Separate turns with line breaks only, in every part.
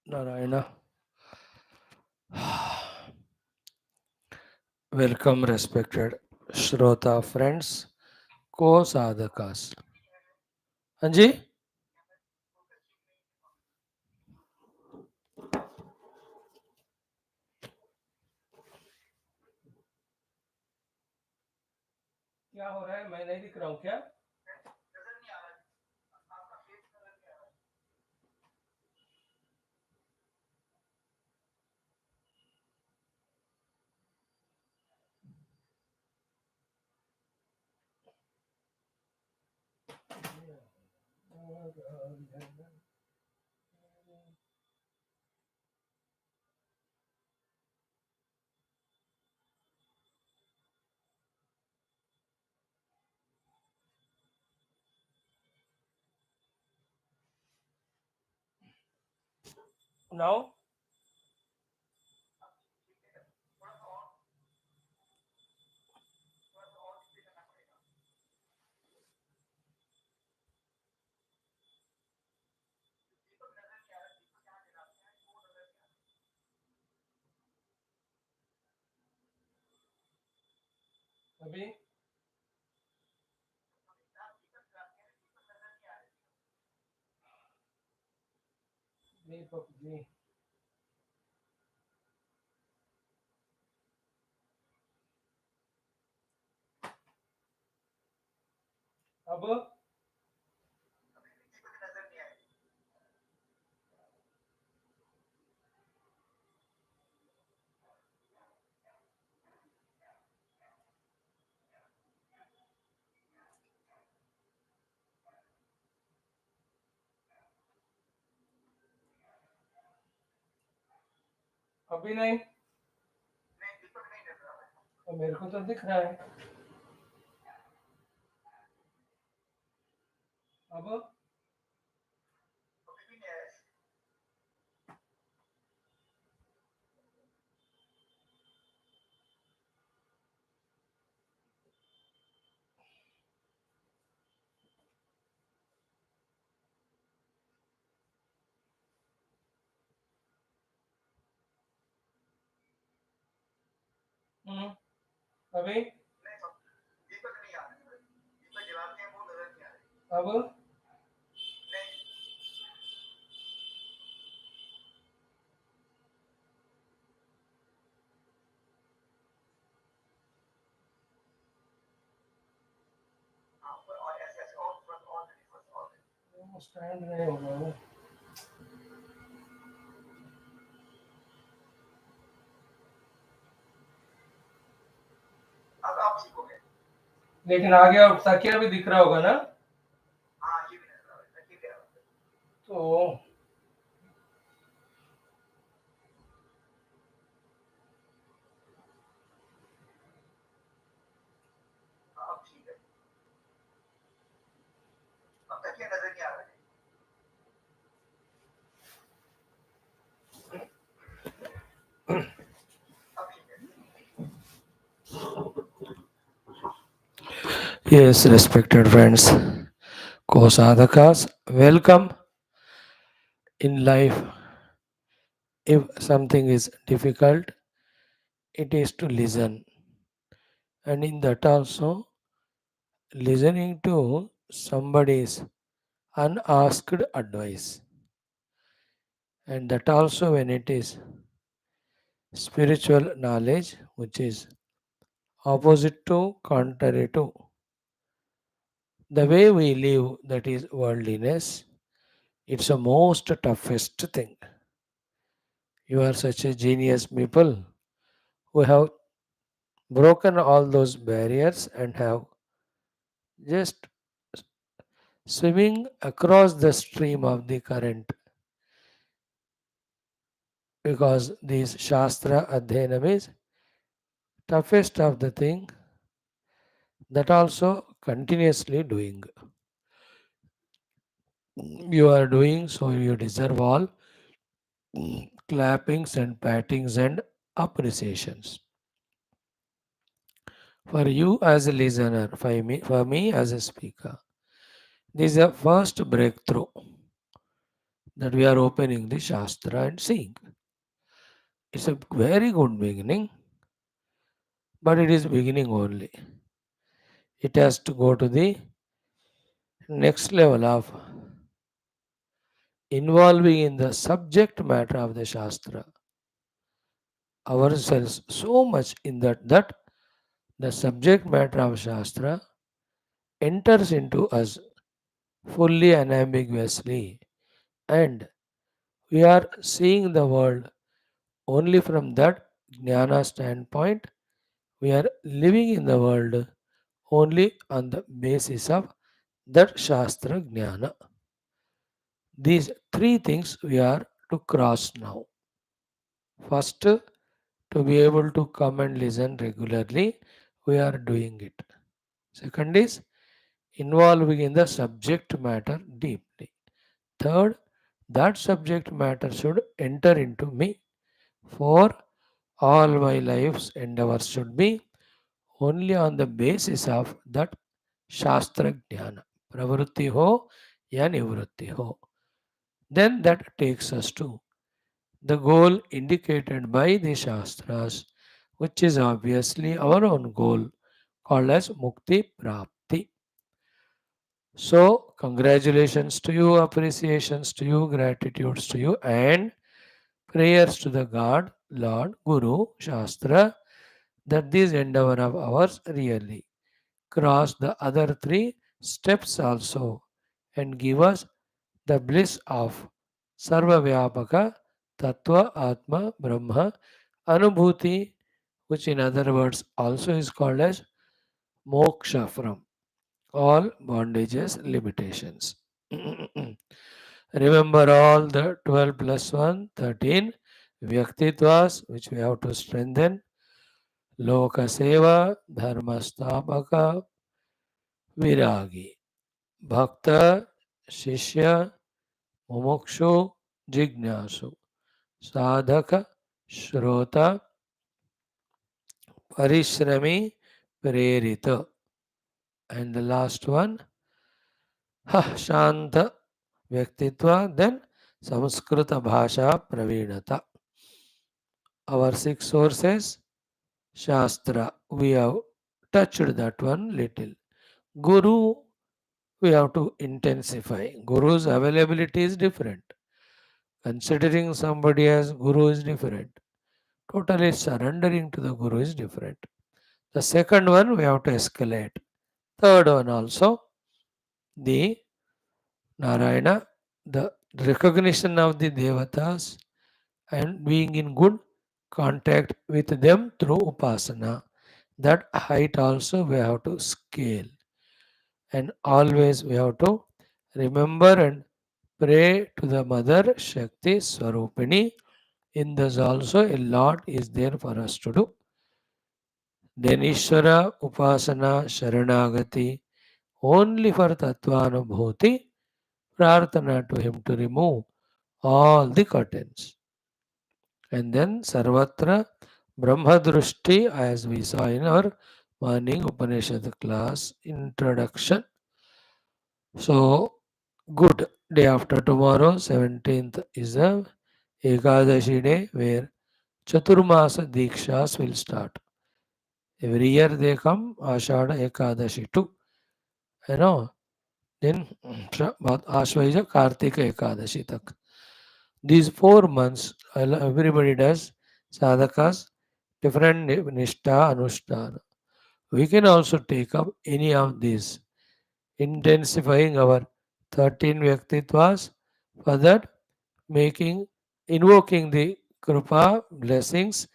Narayana. Welcome, respected Shrota friends, co-sadhakas. Anji, क्या हो रहा है? मैं नहीं दिख रहा हूँ क्या? Now, अभी दीपक जी, अब अभी नहीं, तो मेरे को तो दिख रहा है। अब अभी अब स्टैंड नहीं हो रहा है। लेकिन आगे और तकिया भी दिख रहा होगा ना? तो yes, respected friends, co-sadhakas, welcome in life. If something is difficult, it is to listen, and in that also, listening to somebody's unasked advice, and that also when it is spiritual knowledge, which is opposite to, contrary to the way we live, that is worldliness. It's the most toughest thing. You are such a genius people who have broken all those barriers and have just swimming across the stream of the current, because this Shastra Adhyanam is toughest of the thing, that also continuously doing. You are doing, so you deserve all clappings and pattings and appreciations. For you as a listener, for me as a speaker, this is a first breakthrough. that we are opening the Shastra and seeing. It's a very good beginning, but it is beginning only. It has to go to the next level of involving in the subject matter of the Shastra ourselves so much in that the subject matter of Shastra enters into us fully and ambiguously, and we are seeing the world only from that jnana standpoint. We are living in the world only on the basis of that Shastra jnana. These three things we are to cross now. First, to be able to come and listen regularly, we are doing it. Second is involving in the subject matter deeply. Third, that subject matter should enter into me. For all my life's endeavors should be only on the basis of that Shastra Jnana. Pravrutti ho ya nivrutti ho. Then that takes us to the goal indicated by the Shastras, which is obviously our own goal, called as Mukti Prapti. So, congratulations to you, appreciations to you, gratitudes to you, and prayers to the God, Lord, Guru, Shastra, that this endeavor of ours really cross the other three steps also and give us the bliss of Sarva Vyapaka Tattva Atma Brahma Anubhuti, which in other words also is called as moksha from all bondages, limitations. Remember all the 12 plus 1, 13 Vyaktitvas, which we have to strengthen. Loka Seva, Dharmastapaka, Viragi, Bhakta, Shishya, Mumukshu, Jignasu, Sadhaka, Shrota, Parishrami, Prerita. And the last one, Shanta, Vyaktitva, then Samskrita Bhasha Pravinata. Our six sources, Shastra, we have touched that one little. Guru, we have to intensify. Guru's availability is different. Considering somebody as Guru is different. Totally surrendering to the Guru is different. The second one, we have to escalate. Third one also, the Narayana, the recognition of the Devatas and being in good contact with them through Upasana. That height also we have to scale. And always we have to remember and pray to the Mother Shakti Swarupini. In this also a lot is there for us to do. Then Ishvara, Upasana, Sharanagati, only for Tattvanubhuti, Prarthana to him to remove all the curtains. And then Sarvatra Brahmadrushti, as we saw in our morning Upanishad class introduction. So, good day after tomorrow, 17th is a Ekadashi day where Chaturmasa Dikshas will start. Every year they come, Ashada Ekadashi too. You know, then Ashvaja Kartika Ekadashi tak. These 4 months, everybody does sadhakas, different nishtha, anushtana. We can also take up any of these, intensifying our 13 Vyaktitvas, for that making, invoking the Krupa blessings,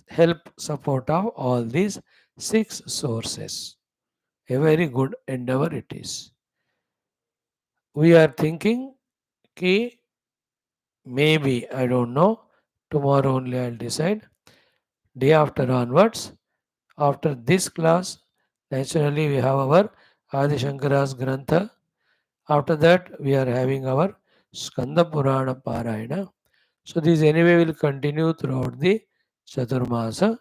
help support of all these six sources. A very good endeavor it is. We are thinking ki maybe, I don't know, tomorrow only I'll decide. Day after onwards, after this class, naturally we have our Adi Shankara's Grantha. After that, we are having our Skanda Purana Parayana. So this anyway will continue throughout the Chaturmasa.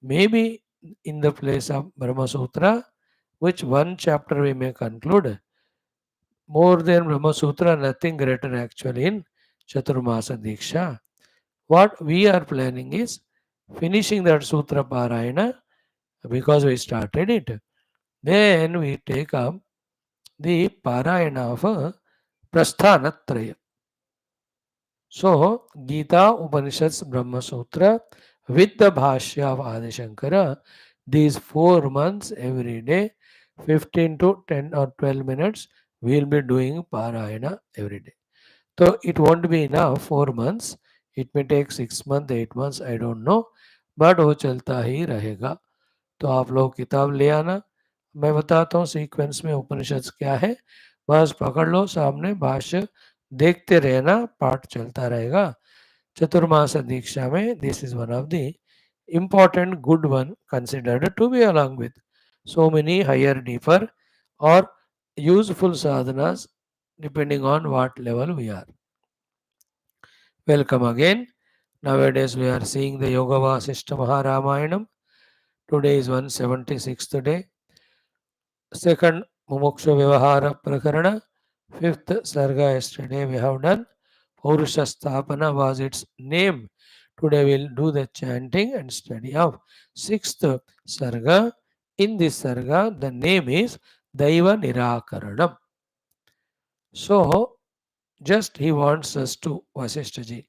Maybe in the place of Brahma Sutra, which one chapter we may conclude. More than Brahma Sutra, nothing greater actually in Chaturmasa Diksha. What we are planning is finishing that Sutra Parayana because we started it. Then we take up the Parayana of Prasthanatraya. So, Gita, Upanishads, Brahma Sutra with the Bhashya of Adi Shankara, these 4 months every day, 15 to 10 or 12 minutes, we will be doing Parayana every day. So, it won't be enough 4 months. It may take 6 months, 8 months, I don't know. But वो चलता ही रहेगा. तो आप लोग किताब ले आना. मैं बताता हूँ सीक्वेंस में उपनिषद क्या है. बस पकड़ लो सामने भाष्य, देखते रहना, पाठ चलता रहेगा. चतुर्मास दीक्षा में this is one of the important good one considered to be along with so many higher, deeper or useful sadhanas depending on what level we are. Welcome again. Nowadays we are seeing the Yoga Vaashishtha Ramayanam. Today is 176th day. Second Mumukshu Vyavahara Prakarana. Fifth Sarga yesterday we have done. Purushasthapana was its name. Today we'll do the chanting and study of sixth Sarga. In this Sarga, the name is Daiva Nirakaranam. So, just he wants us to, Vasishthaji,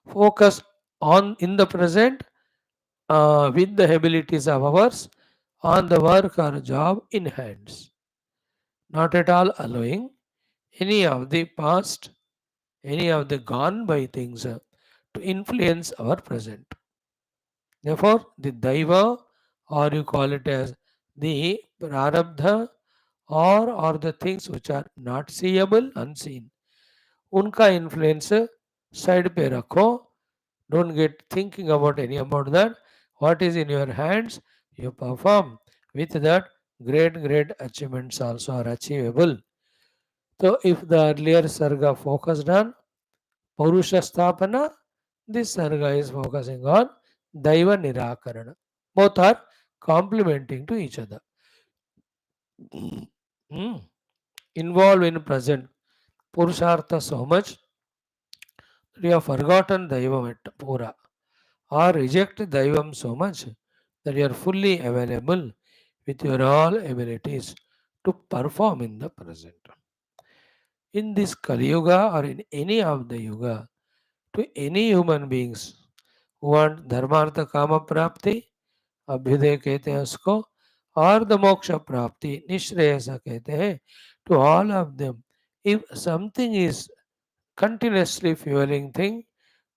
focus on in the present with the abilities of ours on the work or job in hands. Not at all allowing any of the past, any of the gone by things to influence our present. Therefore, the Daiva, or you call it as the Prarabdha, or the things which are not seeable, unseen, unka influence side pe rakho. Don't get thinking about any about that. What is in your hands, you perform. With that, great achievements also are achievable. So, if the earlier Sarga focused on Purusha Sthapana, this Sarga is focusing on Daiva Nirakarana. Both are complementing to each other. Hmm. Involved in present Purushartha so much that you have forgotten Daivam Pura, or reject Daivam so much that you are fully available with your all abilities to perform in the present. In this Kali Yuga or in any of the Yuga, to any human beings who want Dharmartha Kama Prapti, अभ्युदय कहते हैं उसको, और the मोक्ष प्राप्ति निश्रेयसा कहते हैं, to all of them, if something is continuously fueling thing,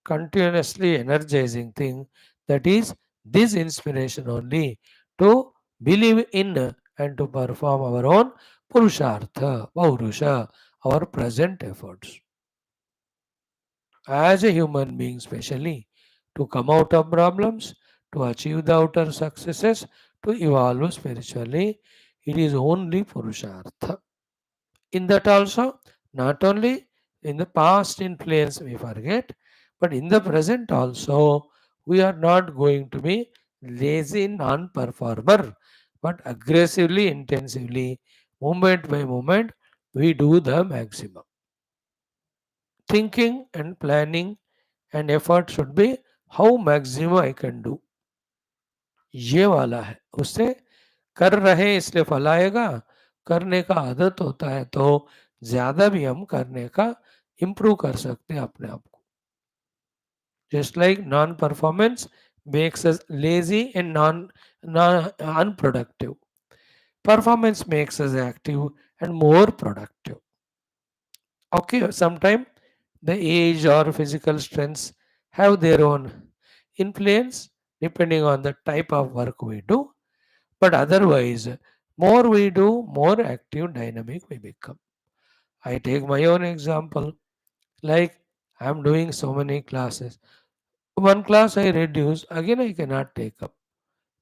continuously energizing thing, that is this inspiration only to believe in and to perform our own purushartha, paurusha, our present efforts. As a human being, specially to come out of problems, to achieve the outer successes, to evolve spiritually, it is only Purushartha. In that also, not only in the past influence we forget, but in the present also, we are not going to be lazy non-performer, but aggressively, intensively, moment by moment, we do the maximum. Thinking and planning and effort should be how maximum I can do. ये वाला है. उससे कर रहे इसलिए फल आएगा. करने का आदत होता है तो ज्यादा भी हम करने का इम्प्रूव कर सकते हैं अपने आप को. Just like non-performance makes us lazy and unproductive. Performance makes us active and more productive. Okay, sometimes the age or physical strengths have their own influence depending on the type of work we do, but otherwise, more we do, more active, dynamic we become. I take my own example, like I'm doing so many classes. One class I reduce, again I cannot take up.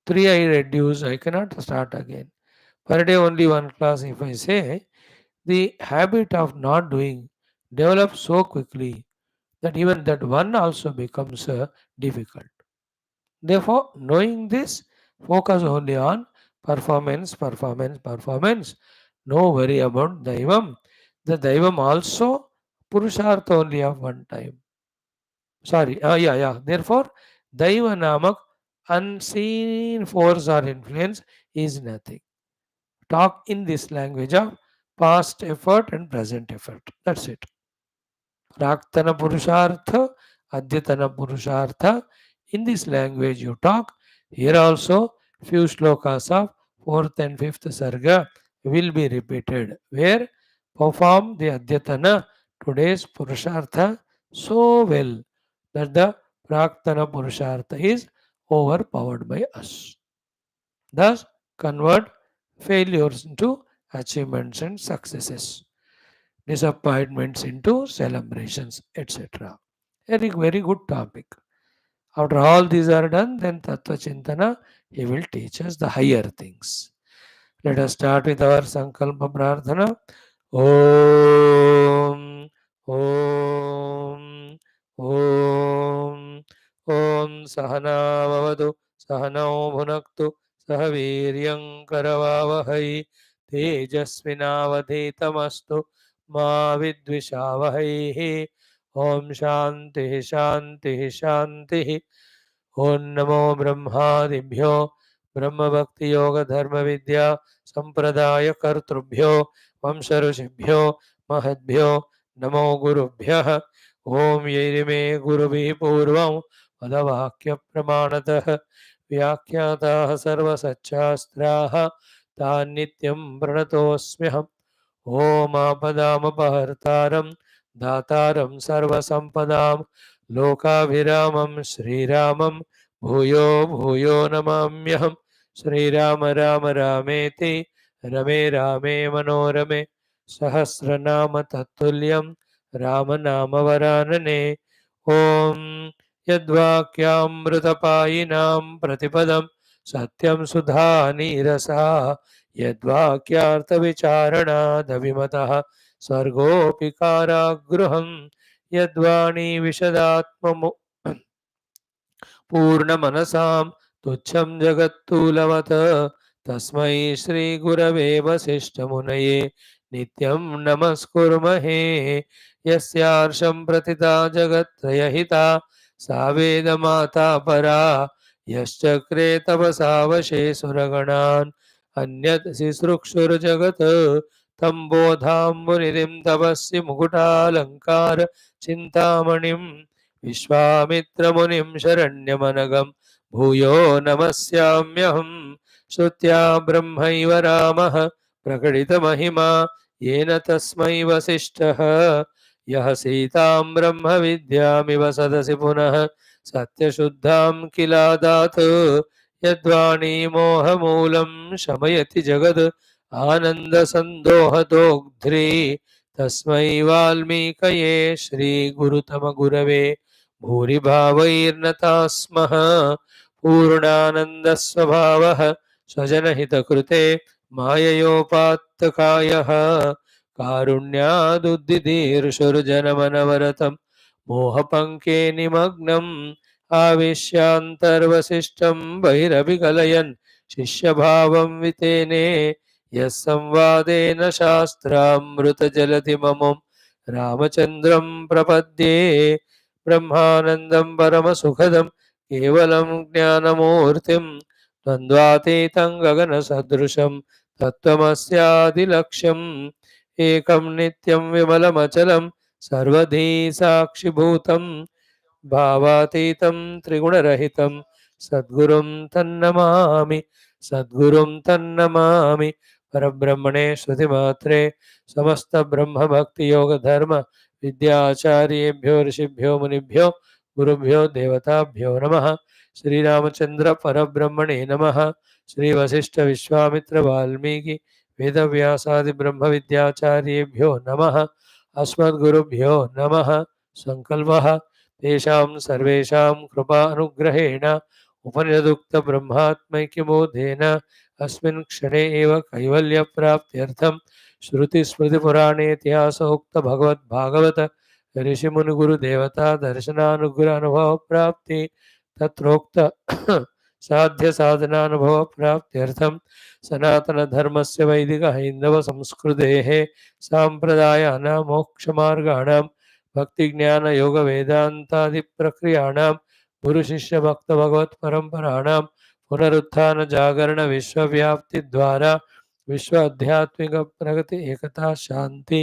Three I reduce, I cannot start again. Per day only one class, if I say, the habit of not doing develops so quickly that even that one also becomes difficult. Therefore, knowing this, focus only on performance. No worry about Daivam. The Daivam also Purushartha only of one time. Sorry, Therefore, Daiva Namak, unseen force or influence, is nothing. Talk in this language of past effort and present effort. That's it. Praktana Purushartha, Adyatana Purushartha. In this language you talk. Here also few slokas of 4th and 5th Sarga will be repeated. Where perform the Adyatana, today's Purushartha, so well that the Praktana Purushartha is overpowered by us. Thus, convert failures into achievements and successes, disappointments into celebrations, etc. Very, very good topic. After all these are done, then Tattva Chintana, he will teach us the higher things. Let us start with our Sankalpa Prarthana. Om, Om, Om, Om Sahana Vavadu, Sahanao Bhunaktu, Sahaviryam Karavavahai, Tejasvinavadhetamastu, Ma Vidvishavahai. Om Shanti Shanti Shanti. ओम नमो ब्रह्मादिभ्यो ब्रह्म भक्ति योग धर्म विद्या संप्रदाय कर्तृभ्यो वंश ऋषिभ्यो महद्भ्यो नमो गुरुभ्यः ओम यैरिमे गुरुभिः पूर्वं पदवाक्य प्रमाणतः व्याख्याताः सर्वसच्चास्त्राः तान् नित्यं प्रणतोऽस्म्यहम् ओम आपदामपहर्तारं दातारं सर्वसम्पदां लोकाभिरामं श्रीरामं भूयो भूयो नमाम्यहम् श्रीराम राम रामेति रमे रामे मनोरमे सहस्रनाम तत्तुल्यं रामनामवरानने ॐ यद्वाक्यामृतपायिनां प्रतिपदं सत्यं सुधा नीरसा यद्वाक्यार्थविचारणादविमतः सर्गोऽपि कारागृहं यद्वाणी विशदात्ममु पूर्णमनसां तुच्छं जगत्तूलवत् तस्मै श्रीगुरवे वसिष्ठमुनये नित्यं नमस्कुर्महे यस्यार्षं प्रतिता जगत्त्रयहिता सा वेदमाता परा यश्चक्रे तपसा वशे सुरगणान् अन्यत् शिश्रुक्षुर्जगत् तं बोधाम्बुनिधिं तपस्वि मुकुटालङ्कार चिन्तामणिं विश्वामित्रमुनिं शरण्यमनघं भूयो नमस्याम्यहं श्रुत्या ब्रह्मैव रामः प्रकटितमहिमा येन तस्मै वसिष्ठः यः सीतां ब्रह्मविद्यामिव सदसि पुनः सत्यशुद्धां किलादात् यद्वाणी मोहमूलं शमयति जगद् आनन्दसन्दोहदोग्ध्री तस्मै वाल्मीकये श्रीगुरुतमगुरवे भूरिभावैर्नताः स्मः पूर्णानन्दस्वभावः स्वजनहितकृते माययोपात्तकायः कारुण्यादुद्दिदीर्षुर्जनमनवरतं मोहपङ्के निमग्नम् आविश्यान्तर्वसिष्ठं बहिरभिकलयन् शिष्यभावं वितेने यः संवादेन शास्त्रामृतजलधिममुं रामचन्द्रं प्रपद्ये ब्रह्मानन्दं परमसुखदं केवलं ज्ञानमूर्तिं द्वन्द्वातीतं गगनसदृशं तत्त्वमस्यादिलक्ष्यम् एकं नित्यं विमलमचलं सर्वधी साक्षिभूतं भावातीतं त्रिगुणरहितं सद्गुरुं तन्नमामि सद्गुरुं तन्नमामि परब्रह्मणे श्रुतिमात्रे समस्त ब्रह्म भक्ति योग धर्म विद्याचार्येभ्यो ऋषिभ्यो मुनिभ्यो गुरुभ्यो देवताभ्यो नमः श्री रामचंद्र परब्रह्मणे नमः श्री वशिष्ठ विश्वामित्र वाल्मीकि वेदव्यासादि ब्रह्म विद्याचार्येभ्यो नमः अस्मद्गुरुभ्यो नमः संकल्पः तेषां सर्वेषां कृपा अनुग्रहेण उपनिषदुक्त ब्रह्मात्मैक्यबोधेन अस्मिन् क्षणे एव कैवल्यप्राप्त्यर्थं श्रुतिस्मृतिपुराणेतिहासोक्त भगवद्भागवत ऋषिमुनिगुरुदेवता दर्शनानुग्रह अनुभव प्राप्ति तत्रोक्त साध्य साधनानुभव प्राप्त्यर्थं सनातन धर्मस्य वैदिक हैंदव संस्कृतेः सांप्रदायानां मोक्षमार्गाणां भक्ति ज्ञान योग वेदांतादि प्रक्रियाणां गुरु शिष्य भक्त भगवत परंपराणां पुनरुत्थान जागरण विश्वव्याप्ति द्वारा विश्व आध्यात्मिक प्रगति एकता शांति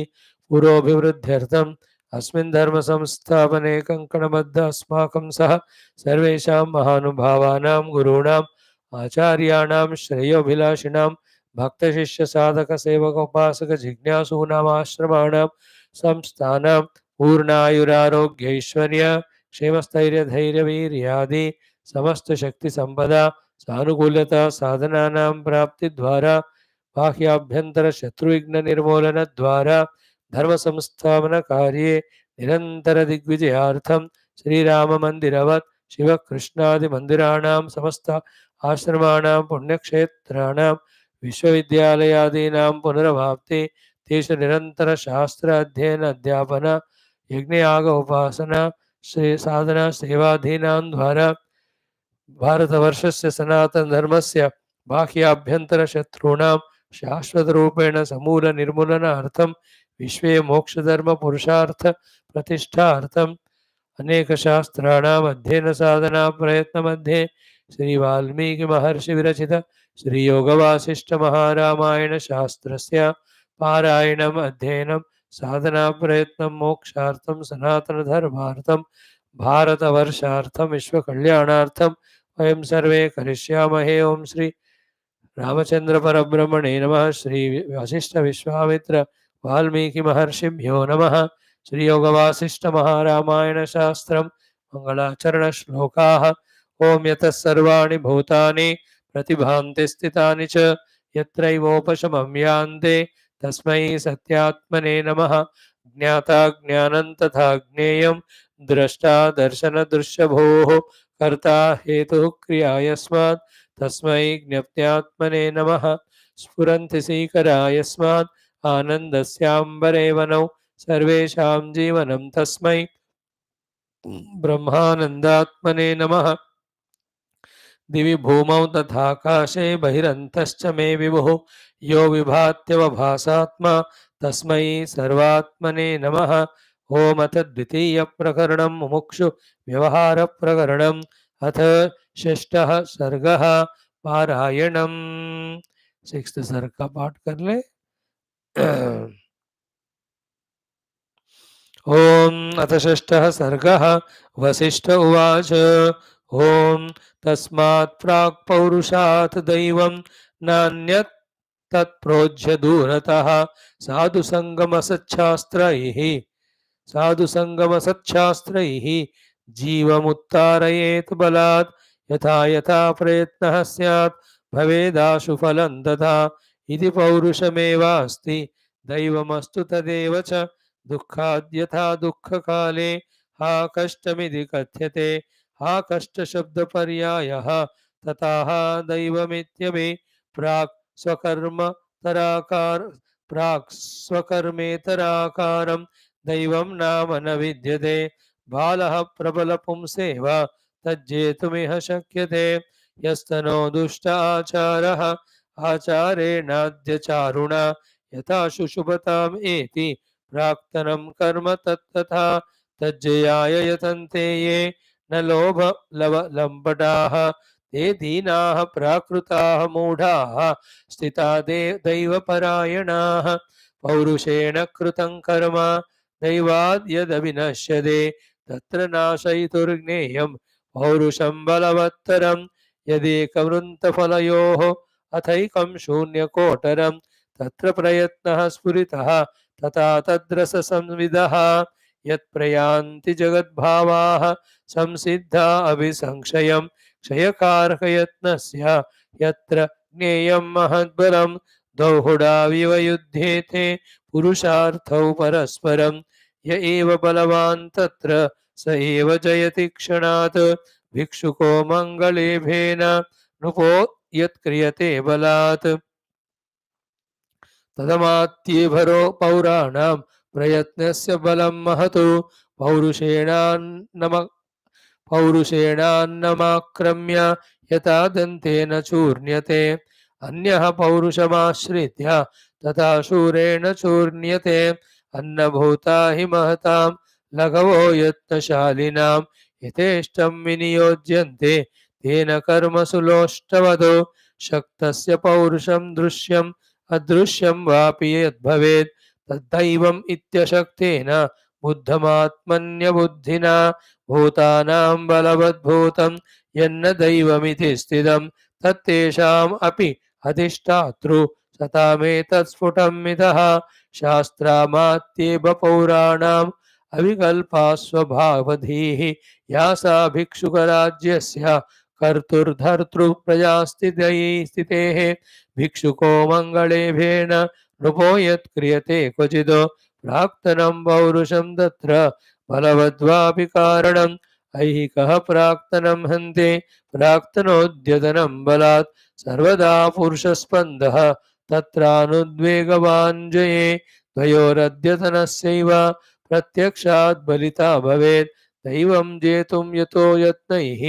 पुरोभिवृद्ध्यर्थम अस्मिन् धर्म संस्थापने कंकणबद्ध अस्माकं सह सर्वेषां महानुभावानां गुरूणाम् आचार्याणां श्रेयोभिलाषिणां भक्त शिष्य साधक सेवक उपासक जिज्ञासूनाम् आश्रमाणां संस्थानां पूर्णायुरारोग्य ऐश्वर्य क्षेमस्थैर्य धैर्य वीर्यादि समस्त शक्ति संपदा सानुकूलता साधनानां प्राप्ति द्वारा बाह्याभ्यंतर शत्रुविघ्न निर्मूलन द्वारा धर्म संस्थापन कार्ये निरंतर दिग्विजयार्थम श्रीराम मंदिरवत् शिव कृष्णादि मंदिराणां समस्त आश्रमाणां पुण्यक्षेत्राणां विश्वविद्यालयादीनां पुनर्वाप्ति तेषु निरंतर शास्त्र अध्ययन अध्यापन यज्ञयाग उपासना श्री साधना सेवाधीनां द्वारा भारतवर्षस्य सनातन धर्मस्य बाह्याभ्यंतर शत्रूणां शाश्वत रूपेण समूल निर्मूलनार्थं विश्वे मोक्ष धर्म पुरुषार्थ प्रतिष्ठार्थं अनेक शास्त्राणाम् अध्ययन साधना प्रयत्न मध्ये श्री वाल्मीकि महर्षि विरचित श्री योग वासिष्ठ महारामायण शास्त्रस्य पारायणम् अध्ययनं साधना प्रयत्नं मोक्षार्थं सनातन धर्मार्थं भारतवर्षार्थं विश्व कल्याणार्थं वयं सर्वे करिष्यामहे। ओम श्री रामचंद्र परब्रह्मणे नमः। श्री वशिष्ठ विश्वामित्र वाल्मीकि महर्षिभ्यो नमः। श्री योग वासिष्ठ महारामायण शास्त्रम मंगलाचरण श्लोकाः। ओम यतः सर्वाणि भूतानि प्रतिभान्ति स्थितानि च यत्रैवोपशमं यान्ते तस्मै सत्यात्मने नमः। ज्ञाता ज्ञानं तथा ज्ञेयं द्रष्टा दर्शन दृश्यभोः कर्ता हेतुः क्रिया यस्मात् तस्मै ज्ञप्त्यात्मने नमः। स्फुरन्ति सीकरा यस्मात् आनन्दस्याम्बरे वनौ सर्वेषां जीवनं तस्मै ब्रह्मानन्दात्मने नमः। दिवि भूमौ तथाकाशे बहिरन्तश्च मे विभुः यो विभात्यवभासात्मा तस्मै सर्वात्मने नमः। ओम अथ द्वितीय प्रकरणं मुमुक्षु व्यवहार प्रकरणम् अथ षष्ठः सर्गः पारायणम्। सिक्स्थ सर्ग का पाठ कर ले। ओम अथ षष्ठः सर्गः वसिष्ठ उवाच ओम तस्मात् प्राक् पौरुषात् दैवं नान्यत् तत्प्रोज्य दूरतः साधुसंगमसच्छास्त्रैः जीवमुत्तारयेत् बलात् यथा यथा प्रयत्नः स्यात् भवेदाशु फलं तथा इति पौरुषमेवास्ति दैवमस्तु तदेव च दुःखाद्यथा दुःखकाले हा कष्टमिति कथ्यते हा कष्टशब्दपर्यायः तथा दैवमित्यपि प्राक् स्वकर्मेतराकारं दैवं नाम न विद्यते। बालः प्रबलपुंसेव तज्जेतुमिह शक्यते यस्तनो दुष्ट आचारः आचारेणाद्यचारुणा यथा शुशुभताम् एति प्राक्तनं कर्म तत्तथा तज्जयाय यतन्ते ये न लोभ लम्पटाः ते दीनाः प्राकृताः मूढाः स्थिता दैवपरायणाः पौरुषेण कृतं कर्म दैवाद् यदविनश्यते तत्र नाशयितुर्ज्ञेयं पौरुषं बलवत्तरं यदेकवृन्तफलयोः अथैकं शून्यकोटरं तत्र प्रयत्नः स्फुरितः तथा तद्रससंविदः यत्प्रयान्ति जगद्भावाः संसिद्धा अभिसंक्षयं क्षयकारकयत्नस्य यत्र ज्ञेयं महद्बलं दौहुडाविव युध्येते पुरुषार्थौ परस्परं य एव बलवान् तत्र स एव जयति क्षणात् भिक्षुको मङ्गलेभेन नृपो यत्क्रियते बलात् तदमात्येभरो पौराणां प्रयत्नस्य बलं महतो पौरुषेणान्नमाक्रम्य यथा दन्तेन चूर्ण्यते अन्यः पौरुषमाश्रित्य तथा शूरेण चूर्ण्यते अन्नभूता हि महतां लघवो यत्नशालिनां यथेष्टं विनियोज्यन्ते तेन कर्मसु लोष्टवदो शक्तस्य पौरुषं दृश्यम् अदृश्यं वापि यद्भवेत् तद्दैवम् इत्यशक्तेन बुद्धमात्मन्यबुद्धिना भूतानां बलवद्भूतं यन्न दैवमिति स्थितं तत्तेषाम् अपि अधिष्ठातृ सतामेतत् स्फुटं मितः शास्त्रामात्येव पौराणाम् अविकल्पास्वभावधीः या सा भिक्षुकराज्यस्य कर्तुर्धर्तृप्रजास्थितेः भिक्षुको मङ्गलेभेन नृपो यत्क्रियते क्वचिदो प्राक्तनं पौरुषं तत्र बलवद्वापि कारणम् ऐहिकः प्राक्तनं हन्ते प्राक्तनोद्यतनं बलात् सर्वदा पुरुषस्पन्दः तत्रानुद्वेगवान् जये द्वयोरद्यतनस्यैव प्रत्यक्षात् बलिता भवेत् दैवं जेतुं यतो यत्नैः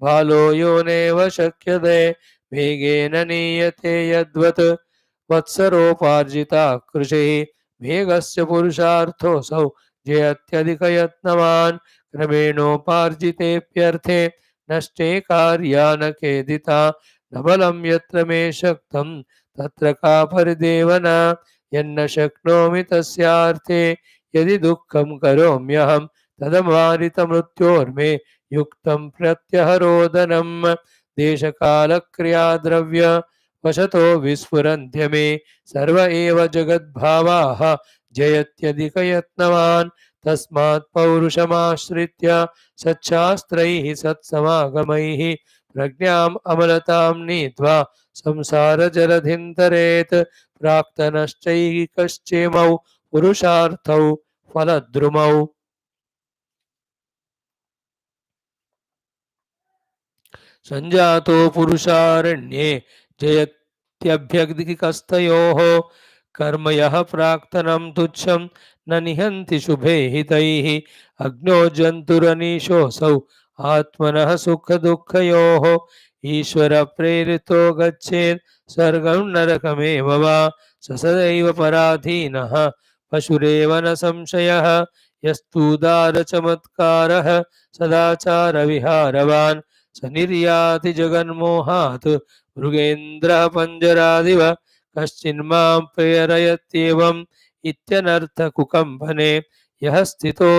बालो योनेव शक्यते वेगेन नीयते यद्वत् वत्सरोपार्जिता कृषिः वेगस्य पुरुषार्थोऽसौ जयत्यधिकयत्नवान् क्रमेणोपार्जितेऽप्यर्थे नष्टे कार्यानखेदिता न बलं यत्र मे शक्तं तत्र का परिदेवना यन्न शक्नोमि तस्यार्थे यदि दुःखं करोम्यहं तदमारितमृत्योर्मे युक्तं प्रत्यहरोदनं देशकालक्रियाद्रव्य वशतो विस्फुरन्त्यमे सर्व एव जगद्भावाः जयत्यधिकयत्नवान् तस्मात् पौरुषमाश्रित्य सच्छास्त्रैः सत्समागमैः प्रज्ञाम् अमलतां नीत्वा संसारजलधिं तरेत् प्राक्तनश्चैकश्चेमौ पुरुषार्थौ फलद्रुमौ संजातो पुरुषारण्ये जयत्यभ्यधिकस्तयोः कर्म यः प्राक्तनं तुच्छं न निहन्ति शुभे हितैः अग्नो जन्तुरनीशोऽसौ आत्मनः सुखदुःखयोः ईश्वर प्रेरितो गच्छेत् स्वर्गं नरकमेव वा स सदैव पराधीनः पशुरेव न संशयः यस्तुदारचमत्कारः सदाचारविहारवान् स निर्याति जगन्मोहात् मृगेन्द्रः पञ्जरादिव कश्चिन्मां प्रेरयत्येवम् इत्यनर्थकुकम्पने यः स्थितो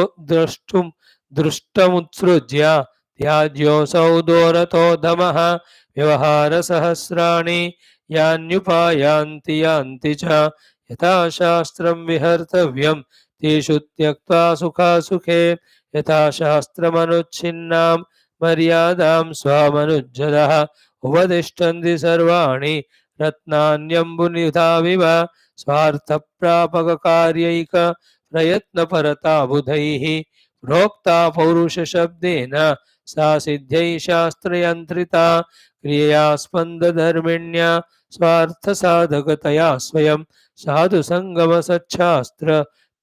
दृष्टमुत्सृज्य त्याज्योऽसौ दोरतो धमः व्यवहारसहस्राणि यान्युपायान्ति यान्ति च यथा शास्त्रं विहर्तव्यं तेषु त्यक्त्वा सुखासुखे यथा शास्त्रमनुच्छिन्नां मर्यादां स्वामनुज्जलः उपतिष्ठन्ति सर्वाणि रत्नान्यम्बुनिधाविव स्वार्थप्रापककार्यैक प्रयत्नपरता बुधैः प्रोक्ता पौरुषशब्देन सा सिद्ध्यै शास्त्रयन्त्रिता क्रियया स्पन्दधर्मिण्या स्वार्थसाधकतया स्वयं साधुसङ्गमसच्छास्त्र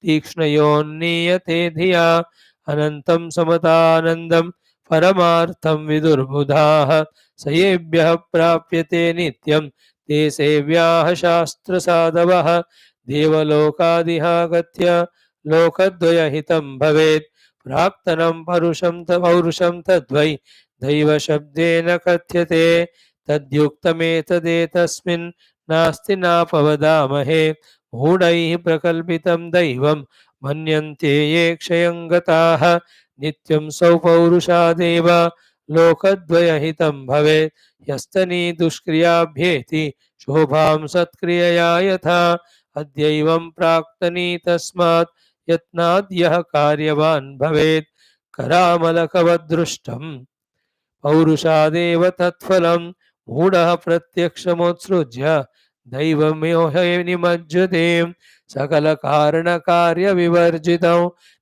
तीक्ष्णयोन्नीयते धिया अनन्तं समतानन्दं परमार्थं विदुर्बुधाः स येभ्यः प्राप्यते नित्यं ते सेव्याः शास्त्रसाधवः देवलोकादिहागत्य लोकद्वयहितं भवेत् प्राक्तनं पौरुषं तद्वै दैवशब्देन कथ्यते तद्युक्तमेतदेतस्मिन् नास्ति नापवदामहे मूढैः प्रकल्पितं दैवं मन्यन्ते ये क्षयं गताः नित्यं सौ पौरुषादेव लोकद्वयहितं भवेत् यस्तनी दुष्क्रियाभ्येति शोभां सत्क्रियया यथा अद्यैवं प्राक्तनी तस्मात् यत्नाद्यः कार्यवान् भवेत् करामलकवदृष्टम् पौरुषादेव तत्फलं मूढः प्रत्यक्षमुत्सृज्य दैवमोहे निमज्जते सकलकारणकार्यविवर्जितौ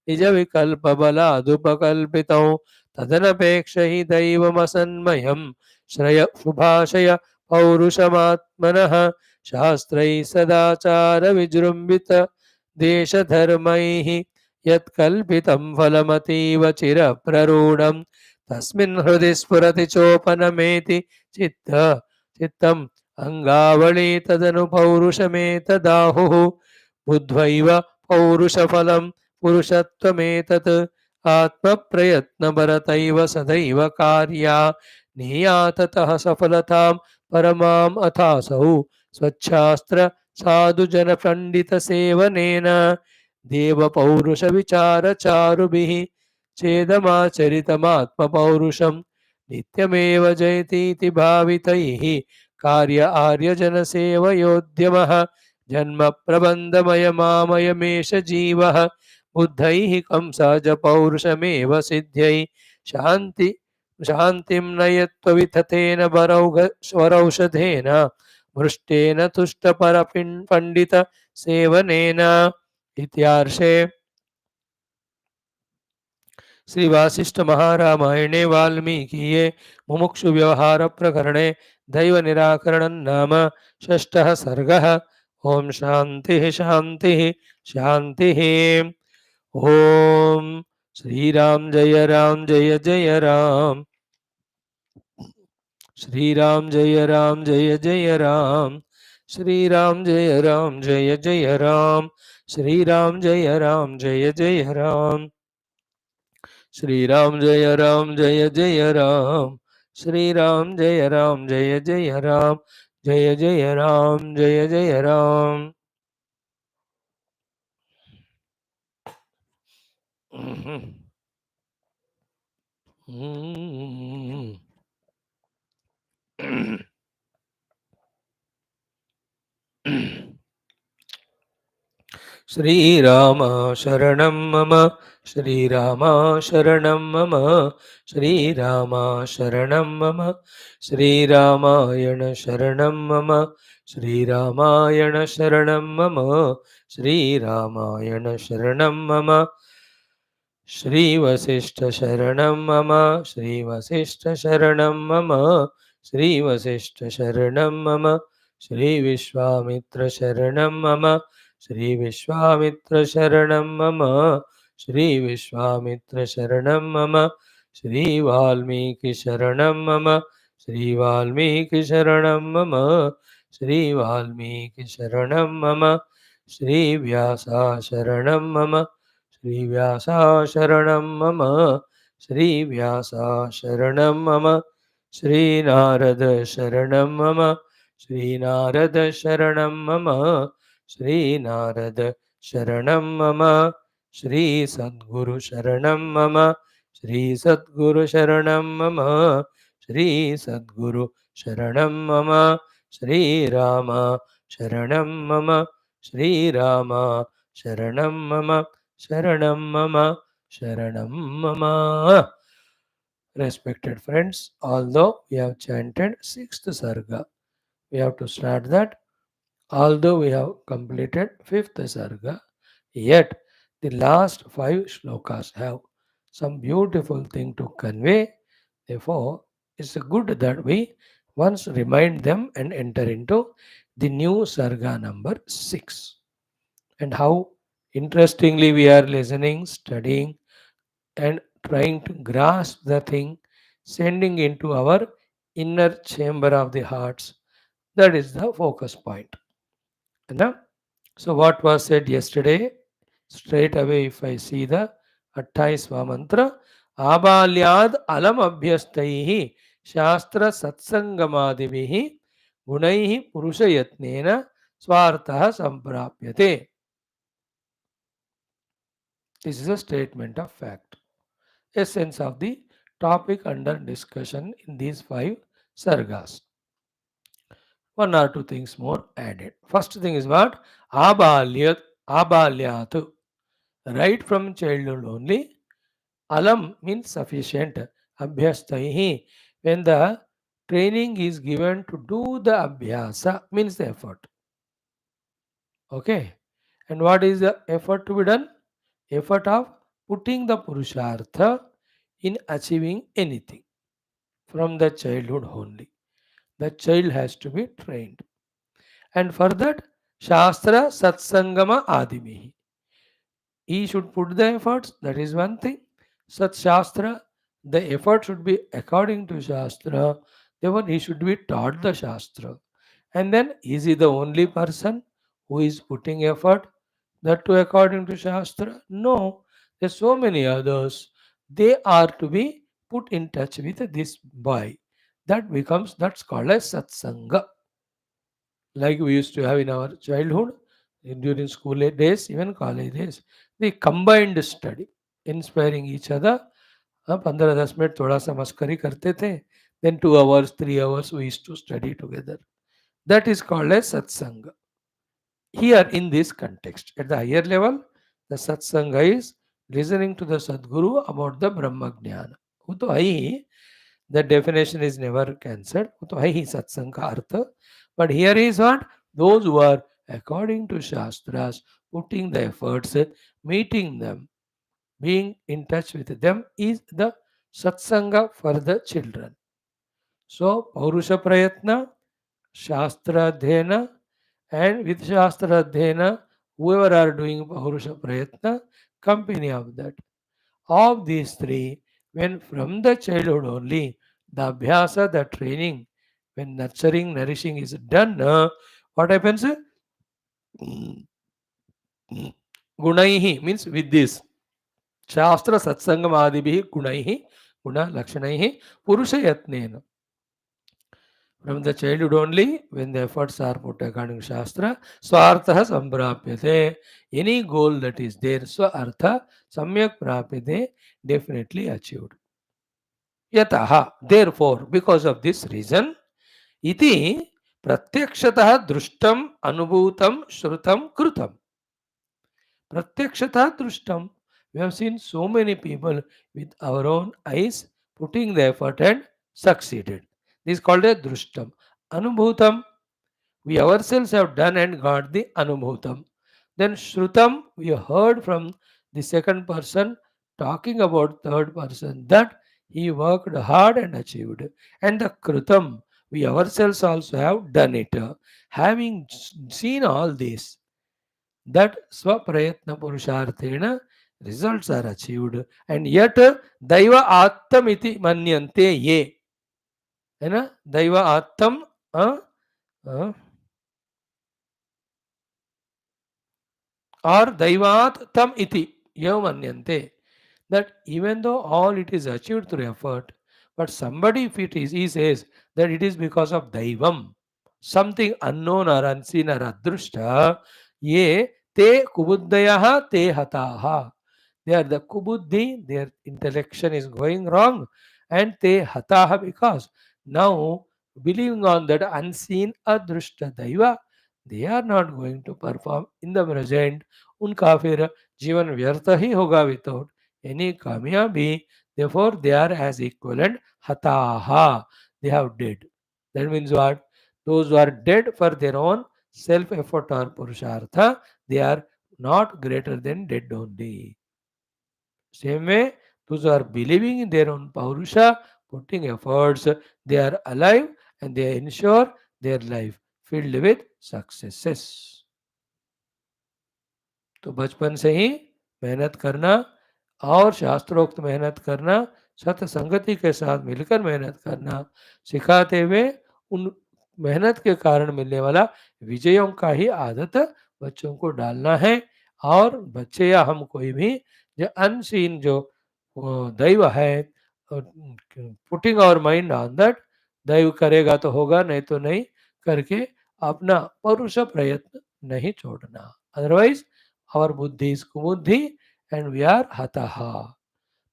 निजविकल्पबलादुपकल्पितौ तदनपेक्ष हि दैवमसन्मयं श्रय शुभाशय पौरुषमात्मनः शास्त्रैः सदाचारविजृम्भित देशधर्मैः यत्कल्पितं फलमतीव चिरप्ररूढं तस्मिन् हृदि स्फुरति चोपनमेति चित्तम् अंगावळी तदनु पौरुषमेतदाहुः बुद्ध्वैव पौरुषफलं पुरुषत्वमेतत् आत्मप्रयत्नभरतैव सदैव कार्या नेयाततः सफलतां परमाम् अथासौ स्वच्छास्त्र साधुजनपण्डितसेवनेन देवपौरुषविचारचारुभिः चेदमाचरितमात्मपौरुषं नित्यमेव जयतीति भावितैः कार्य आर्यजनसेवयोद्यमः जन्म प्रबन्धमयमामयमेष जीवः बुद्धैः कंसहजपौरुषमेव सिद्ध्यै शान्तिं नयत्ववितथेन वरौषधेन मृष्टेन तुष्टपरपण्डितसेवनेन इत्यार्षे श्री वासिष्ठ महारामायणे वाल्मीकिये मुमुक्षु व्यवहार प्रकरणे दैव निराकरणं नाम षष्ठः सर्गः। ओम शांति शांति शांति। ओम श्रीराम जय जय राम, श्रीराम जय राम, श्रीराम जय जय राम, श्रीराम जय जय राम, श्रीराम जय जय राम, श्रीराम जय जय राम, जय राम जय राम। श्रीराम शरणं मम, श्रीराम शरणं मम, श्रीराम शरणं मम, श्रीरामायण शरणं मम, श्रीरामायण शरणं मम, श्रीरामायण शरणं मम, श्रीवसिष्ठ शरणं मम, श्रीवसिष्ठ शरणं मम, श्रीवसिष्ठ शरणं मम, श्रीविश्वामित्र शरणं मम, श्रीविश्वामित्र शरणं मम, श्रीविश्वामित्र शरणं मम, श्रीवाल्मीकि शरणं मम, श्रीवाल्मीकि शरणं मम, श्रीवाल्मीकि शरणं मम, श्रीव्यासा शरणं मम, श्रीव्यासा शरणं मम, श्रीव्यासा शरणं मम, श्रीनारद शरणं मम, श्रीनारद शरणं मम, श्रीनारद शरणं मम, श्रीसद्गुरु शरणं मम, श्रीसद्गुरु शरणं मम, श्रीसद्गुरु शरणं मम, श्रीराम शरणं मम, श्रीराम शरणं मम, शरणं मम, शरणं मम। Respected friends, although we have chanted sixth sarga, we have to start that. Although we have completed fifth sarga, yet the last five shlokas have some beautiful thing to convey. Therefore, it's good that we once remind them and enter into the new sarga number 6. And how interestingly we are listening, studying, and trying to grasp the thing, sending into our inner chamber of the hearts. That is the focus point. Now, so what was said yesterday, straight away if I see the 28वां mantra, आबाल्याद अलम अभ्यस्तैः शास्त्र सत्संगमादिभिः गुणैः पुरुषयत्नेन स्वार्थः संप्राप्यते. This is a statement of fact. Essence of the topic under discussion in these 5 sargas. One or two things more added. First thing is what? Abalyat, abalyat. Right from childhood only. Alam means sufficient. Abhyastaihi. When the training is given to do the abhyasa, means the effort. Okay. And what is the effort to be done? Effort of putting the purushartha in achieving anything from the childhood only. The child has to be trained. And for that, Shastra Satsangama Adimihi. He should put the efforts, that is one thing. Sat Shastra, the effort should be according to Shastra. Therefore, he should be taught the Shastra. And then, is he the only person who is putting effort? That too according to Shastra? No. There's so many others. They are to be put in touch with this boy. That's called as satsanga. Like we used to have in our childhood, during school days, even college days. The combined study, inspiring each other. 15-10 minute थोड़ा सा मस्करी करते थे. Then 2 hours, 3 hours we used to study together. That is called as satsanga. Here in this context, at the higher level, the satsanga is listening to the Sadguru about the Brahma Jnana. वो तो है ही, the definition is never cancelled. वो तो है ही satsanga का अर्थ. But here is what? Those who are according to Shastras, putting the efforts, meeting them, being in touch with them is the satsanga for the children. So, Paurusha Prayatna, Shastra Dhyana, and with Shastra Dhyana, whoever are doing Paurusha Prayatna, company of that. Of these three, when from the childhood only, the Abhyasa, the training, when nurturing, nourishing is done, what happens? Gunaihi means with this. Shastra Satsangam Adibhi Gunaihi, Guna Lakshanaihi, Purusha Yatnena. From the childhood only, when the efforts are put according to Shastra, Swartha Samprapyate. Any goal that is there, Swartha Samyak Prapyate, definitely achieved. Yataha, therefore, because of this reason, iti pratyakshataha drushtam anubhutam shrutam krutam. Pratyakshataha drushtam. We have seen so many people with our own eyes putting the effort and succeeded. This is called a drushtam. Anubhutam, we ourselves have done and got the anubhutam. Then shrutam, we heard from the second person talking about third person that he worked hard and achieved. And the krutam, we ourselves also have done it. Having seen all this, that swaprayatna purusharthena results are achieved. And yet daiva attamiti manyante ye. है ना दैव आत्म or daivat tam iti yavmanyante, that even though all it is achieved through effort, but somebody if it is he says that it is because of daivam, something unknown or unseen or adrushta, ye te kubuddhayaha te hataha. They are the kubuddhi, their intellection is going wrong, and te hataha because now believing on that unseen adrushta daiva, they are not going to perform in the present. उनका फिर जीवन व्यर्थ ही होगा without any कामयाबी. Therefore, they are as equivalent hataha. They have dead. That means what? Those who are dead for their own self effort or purushartha, they are not greater than dead only. Same way, those who are believing in their own paurusha, putting efforts, they are alive and they ensure their life filled with successes. तो बचपन से ही मेहनत करना और शास्त्रोक्त मेहनत करना, सत्संगति के साथ मिलकर मेहनत करना सिखाते हुए उन मेहनत के कारण मिलने वाला विजयों का ही आदत बच्चों को डालना है. और बच्चे या हम कोई भी जो अनसीन जो दैव है, putting our mind on that, दैव करेगा तो होगा, नहीं तो नहीं करके अपना परुष प्रयत्न नहीं छोड़ना. Otherwise our buddhi is kumuddhi and we are hataha.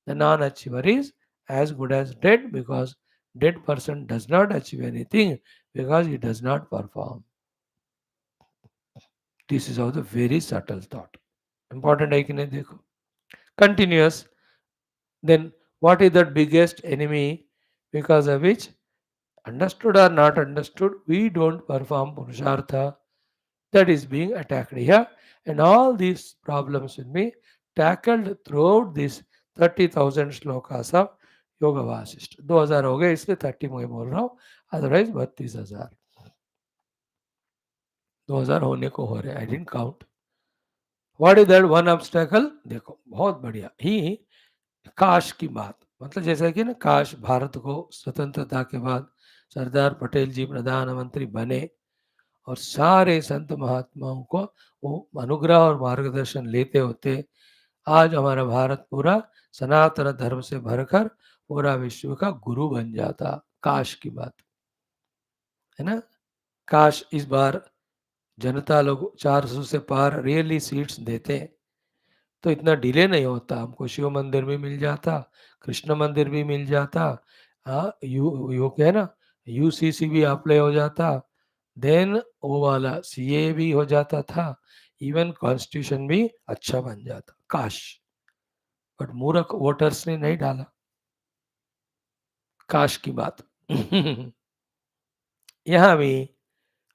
The non-achiever is as good as dead because dead person does not achieve anything because he does not perform. This is also very subtle thought. Important hai ki nahi dekho. Continuous. Then what is the biggest enemy because of which, understood or not understood, we don't perform purushartha, that is being attacked here. And all these problems will be tackled throughout this 30,000 shlokas of yoga Vasishtha. 2000 हो गए इसलिए 30 मैं बोल रहा हूँ, otherwise 32,000 2000 होने को हो रहे. I didn't count. What is that one obstacle? देखो बहुत बढ़िया ही काश की बात, मतलब जैसा कि ना काश भारत को स्वतंत्रता के बाद सरदार पटेल जी प्रधानमंत्री बने और सारे संत महात्माओं को वो अनुग्रह और मार्गदर्शन लेते होते आज हमारा भारत पूरा सनातन धर्म से भरकर पूरा विश्व का गुरु बन जाता। काश की बात है ना। काश इस बार जनता लोग 400 से पार रियली सीट्स देते तो इतना डिले नहीं होता, हमको शिव मंदिर भी मिल जाता, कृष्ण मंदिर भी मिल जाता, हाँ यू क्या है ना, यूसीसी भी अप्लाई हो जाता, देन वो वाला सीए भी हो जाता था, इवन कॉन्स्टिट्यूशन भी अच्छा बन जाता। काश, बट मूर्ख वोटर्स ने नहीं डाला। काश की बात। यहाँ भी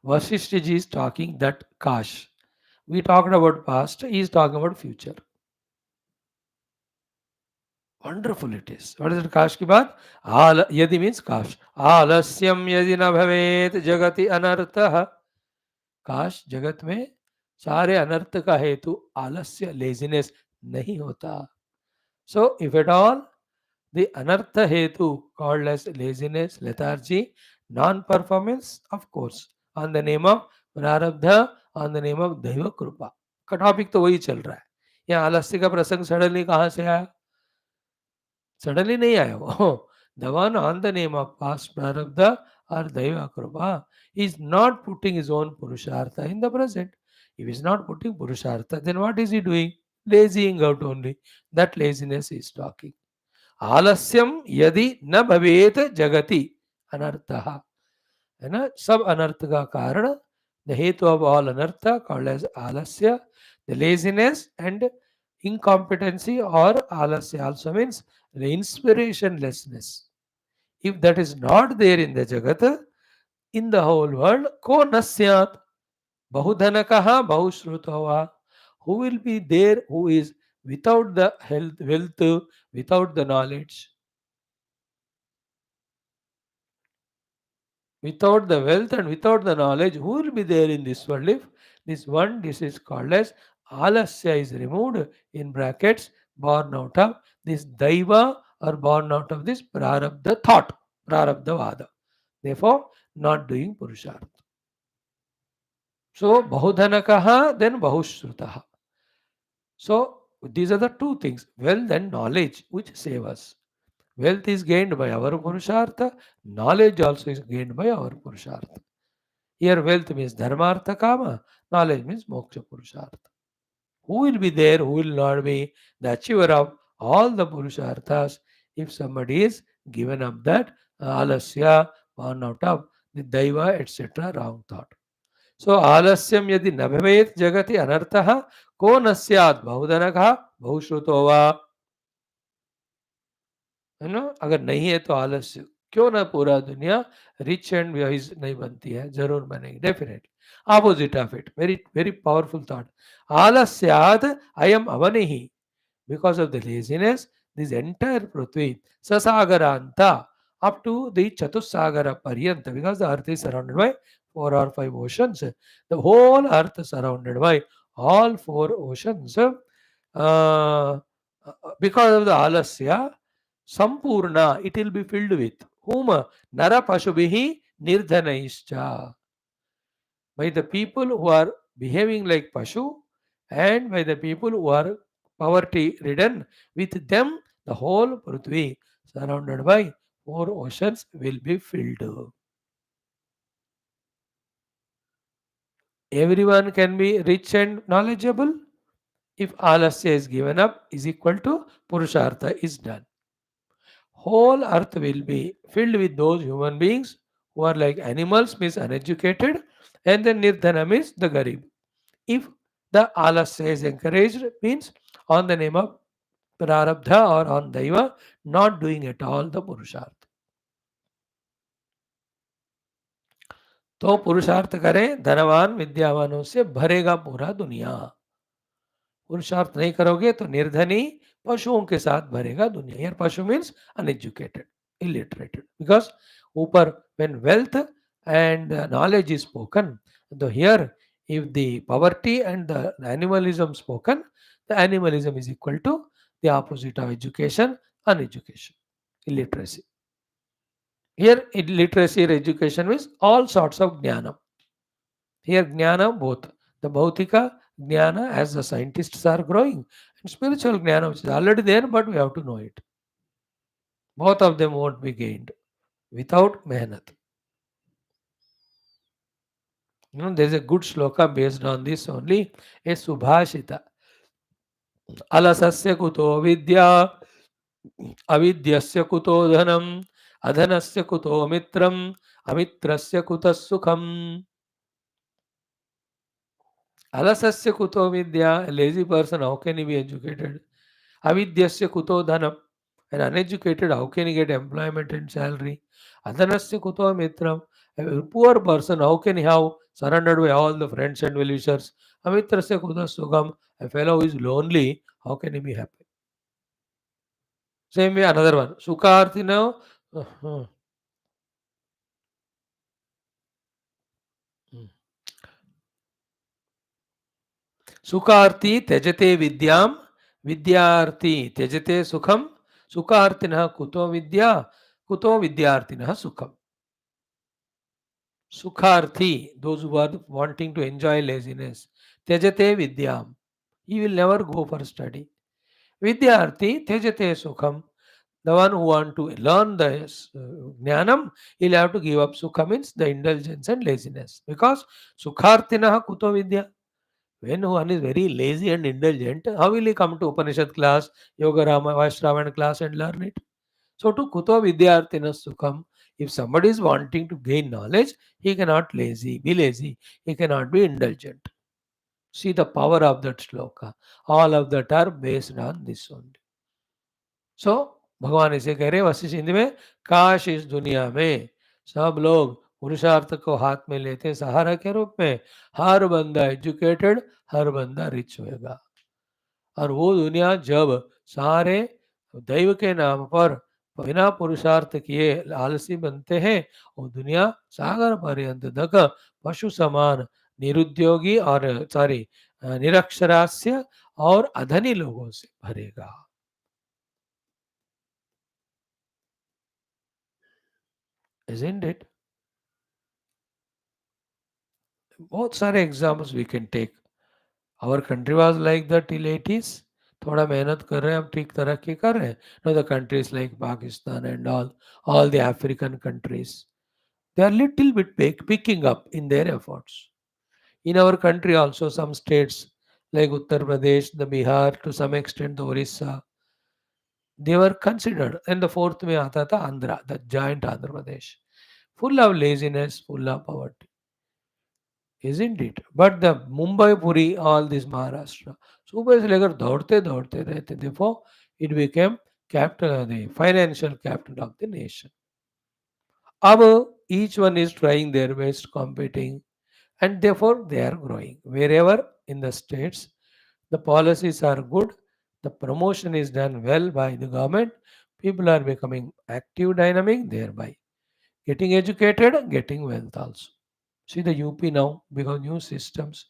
Vashishtha ji is talking that काश, we talked about past, he is talking about future. Wonderful it is. What is it? काश की बात। आल यदि मीन्स काश, आलस्यम यदि न भवेत जगति अनर्थः। काश जगत में सारे अनर्थ का हेतु आलस्य, लेजीनेस नहीं होता। So if at all the अनर्थ हेतु called as laziness, lethargy, non performance, of course on the name of प्रारब्ध, ऑन द नेम ऑफ दैव कृपा का टॉपिक तो वही चल रहा है। यहाँ आलस्य का प्रसंग सडनली कहाँ से आया? सडनली नहीं आया वो। The one on the name of past prarabdha or daiva kripa is not putting his own purushartha in the present. If he is not putting purushartha, then what is he doing? Lazying out only. That laziness is talking. आलस्यम यदि न भवेत जगति अनर्थः, है ना, सब अनर्थ का कारण, the हेतु ऑफ ऑल अनर्थ कॉल्ड एज आलस्य, the laziness and incompetency, or alasya also means the inspirationlessness. If that is not there in the jagat, in the whole world, ko nasyat bahudhanakaha bahushrutava, who will be there who is without the health, wealth, without the knowledge? Without the wealth and without the knowledge, who will be there in this world? If this is called as alasya is removed, in brackets, born out of this daiva, or born out of this prarabdha thought, prarabdha vada. Therefore, not doing purushartha. So, bahudhanakaha, then bahushrutaha. So, these are the two things, wealth and knowledge, which save us. Wealth is gained by our purushartha, knowledge also is gained by our purushartha. Here, wealth means dharmartha kama, knowledge means moksha purushartha. Who will be there, who will not be the achiever of all the purusharthas if somebody is given up that alasya, born out of the daiva, etc., wrong thought. So, alasyam yadi nabhavet jagati anartha ko nasyad bahudhanakha bahusruto va. है ना, अगर नहीं है तो आलस्य क्यों ना पूरा दुनिया रिच एंड वाइज नहीं बनती है, जरूर बनेगी definitely. Opposite of it, very very powerful thought. आलस्याद अयम अवनिहि, because of the laziness, this entire prithvi sasagaranta up to the chatusagara paryanta, because the earth is surrounded by 4 or 5 oceans, the whole earth is surrounded by all 4 oceans, because of the alasya sampurna, it will be filled with whom? Nara pashubhihi nirdhanaischa, by the people who are behaving like pashu, and by the people who are poverty ridden. With them the whole prithvi surrounded by 4 oceans will be filled. Everyone can be rich and knowledgeable if alasya is given up, is equal to purushartha is done. Whole earth will be filled with those human beings who are like animals, means uneducated, and then nirdhana means the garib. If the alasya is encouraged, means on the name of prarabdha or on daiva, not doing at all the purusharth. तो पुरुषार्थ करें, धनवान विद्यावानों से भरेगा पूरा दुनिया। पुरुषार्थ नहीं करोगे तो निर्धनी पशुओं के साथ भरेगा दुनिया। Here पशु means uneducated, illiterated. Because ऊपर when wealth and knowledge is spoken, so here if the poverty and the animalism spoken, the animalism is equal to the opposite of education, uneducation, illiteracy. Here illiteracy or education means all sorts of jnana. Here, jnana both. The bhautika jnana, as the scientists are growing, and spiritual jnana, which is already there, but we have to know it. Both of them won't be gained without mehnat. There is a good shloka based on this only, a subhashita. Alasasya kuto vidya, avidyasya kuto dhanam, adhanasya kuto mitram, amitrasya kutas sukham. Alasasya kuto vidya, a lazy person, how can he be educated? Avidyasya kuto dhanam, an uneducated, how can he get employment and salary? Adhanasya kuto mitram, a poor person, how can he have surrounded by all the friends and well-wishers? Amitrasya kuto sukham, a fellow who is lonely, how can he be happy? Same way, another one. Sukharthino, uh, Sukharti त्यजते विद्याम विद्यार्थी त्यजते सुखम सुखार्थिनः कुतो विद्या कुतो विद्यार्थिनः सुखम. Sukharthi, those who are wanting to enjoy laziness, त्यजते vidyam, he will never go for study. Vidyarthi त्यजते sukham, the one who want to learn the jnanam, he'll have to give up. Sukha means the indulgence and laziness, because sukhartinah kuto vidya. When one is very lazy and indulgent, how will he come to Upanishad class, Yoga Rama, Vaashishtha class and learn it? So to kuto vidyarthina sukham, if somebody is wanting to gain knowledge, he cannot be lazy, he cannot be indulgent. See the power of that shloka. All of that are based on this only. So भगवान इसे कह रहे वशिष्ठ हिंदी में, काश इस दुनिया में सब लोग पुरुषार्थ को हाथ में लेते सहारा के रूप में, हर बंदा एजुकेटेड, हर बंदा रिच होएगा. और वो दुनिया जब सारे दैव के नाम पर बिना पुरुषार्थ किए आलसी बनते हैं, वो दुनिया सागर पर्यंत तक पशु समान निरुद्योगी और निरक्षरास्य और अधनी लोगों से भरेगा. Isn't it? बहुत सारे examples we can take. Our country was like that till 80s. थोड़ा मेहनत कर रहे हैं, हम ठीक तरक्की कर रहे हैं. Know the countries like Pakistan and all the African countries, they are little bit picking up in their efforts. In our country also, some states like Uttar Pradesh, the Bihar, to some extent the Orissa, they were considered. And the fourth mein aata tha Andhra, the giant Andhra Pradesh, full of laziness, full of poverty. Isn't it? But the Mumbai, Puri, all this Maharashtra, सुबह से लेकर दौड़ते दौड़ते रहते. Therefore, it became capital, the financial capital of the nation. अब each one is trying their best, competing, and therefore they are growing. Wherever in the states, the policies are good, the promotion is done well by the government, people are becoming active, dynamic, thereby getting educated, getting wealth also. See the UP now, because new systems.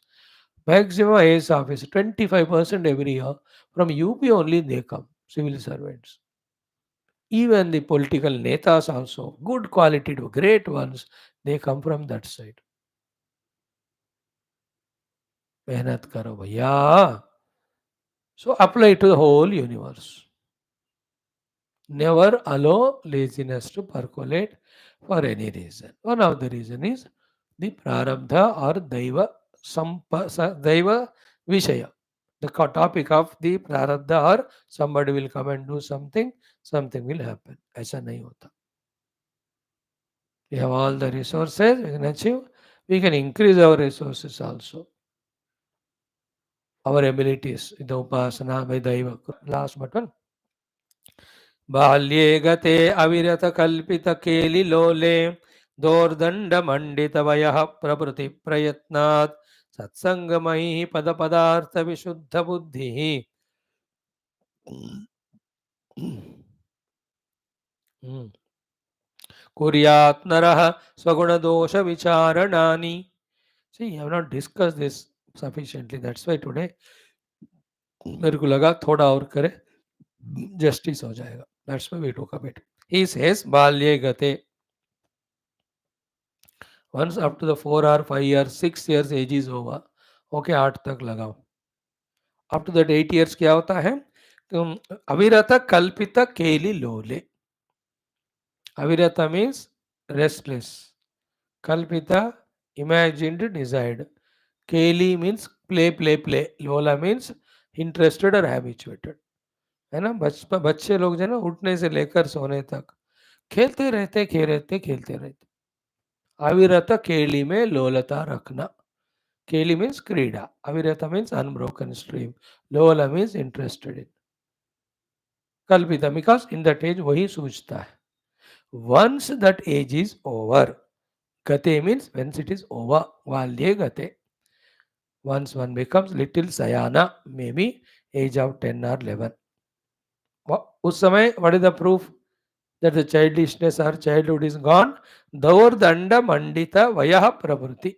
Maximum IAS office, 25% every year. From UP only they come, civil servants. Even the political netas also, good quality, great ones, they come from that side. मेहनत करो भैया. So apply to the whole universe. Never allow laziness to percolate for any reason. One of the reason is the prarabdha or daiva vishaya. The topic of the prarabdha, or somebody will come and do something, something will happen. ऐसा नहीं होता. We have all the resources, we can achieve. We can increase our resources also. Our abilities, the upasana by daiva. Last but one. बाल्ये गते अविरतकल्पितकेलिलोले दोर्दण्डमण्डितवयः प्रभृतिप्रयत्नात् सत्सङ्गमयी पदपदार्थविशुद्धबुद्धिः कुर्यात् नरः स्वगुणदोषविचारणानि. See, I have not discussed this sufficiently. That's why today मेरे को लगा थोड़ा और करे, जस्टिस हो जाएगा. That's why we took a bit. He says, बाल्ये गते. Once up to the 4 or 5 years 6 years age is over, okay 8 तक लगाओ. अप टू दैट 8 years क्या होता है? तुम अविरत कल्पित केली लोले. अविरत means restless, kalpita imagined desired, keli means play, lola means interested or habituated. है ना? बच्चे लोग जो है ना उठने से लेकर सोने तक खेलते रहते. अविरत केली में लोलता रखना. केली मीन्स क्रीडा, अविरत मीन्स अनब्रोकन स्ट्रीम, लोला मीन्स इंटरेस्टेड इन. कल्पिता बिकॉज इन दैट एज वही सूझता है. Once that age is over, gate means once it is over, valye gate. Once one becomes little sayana, maybe age of 10 or 11. उस समय what is the proof that the childishness or childhood is gone? Daur danda mandita vayah prabhuti.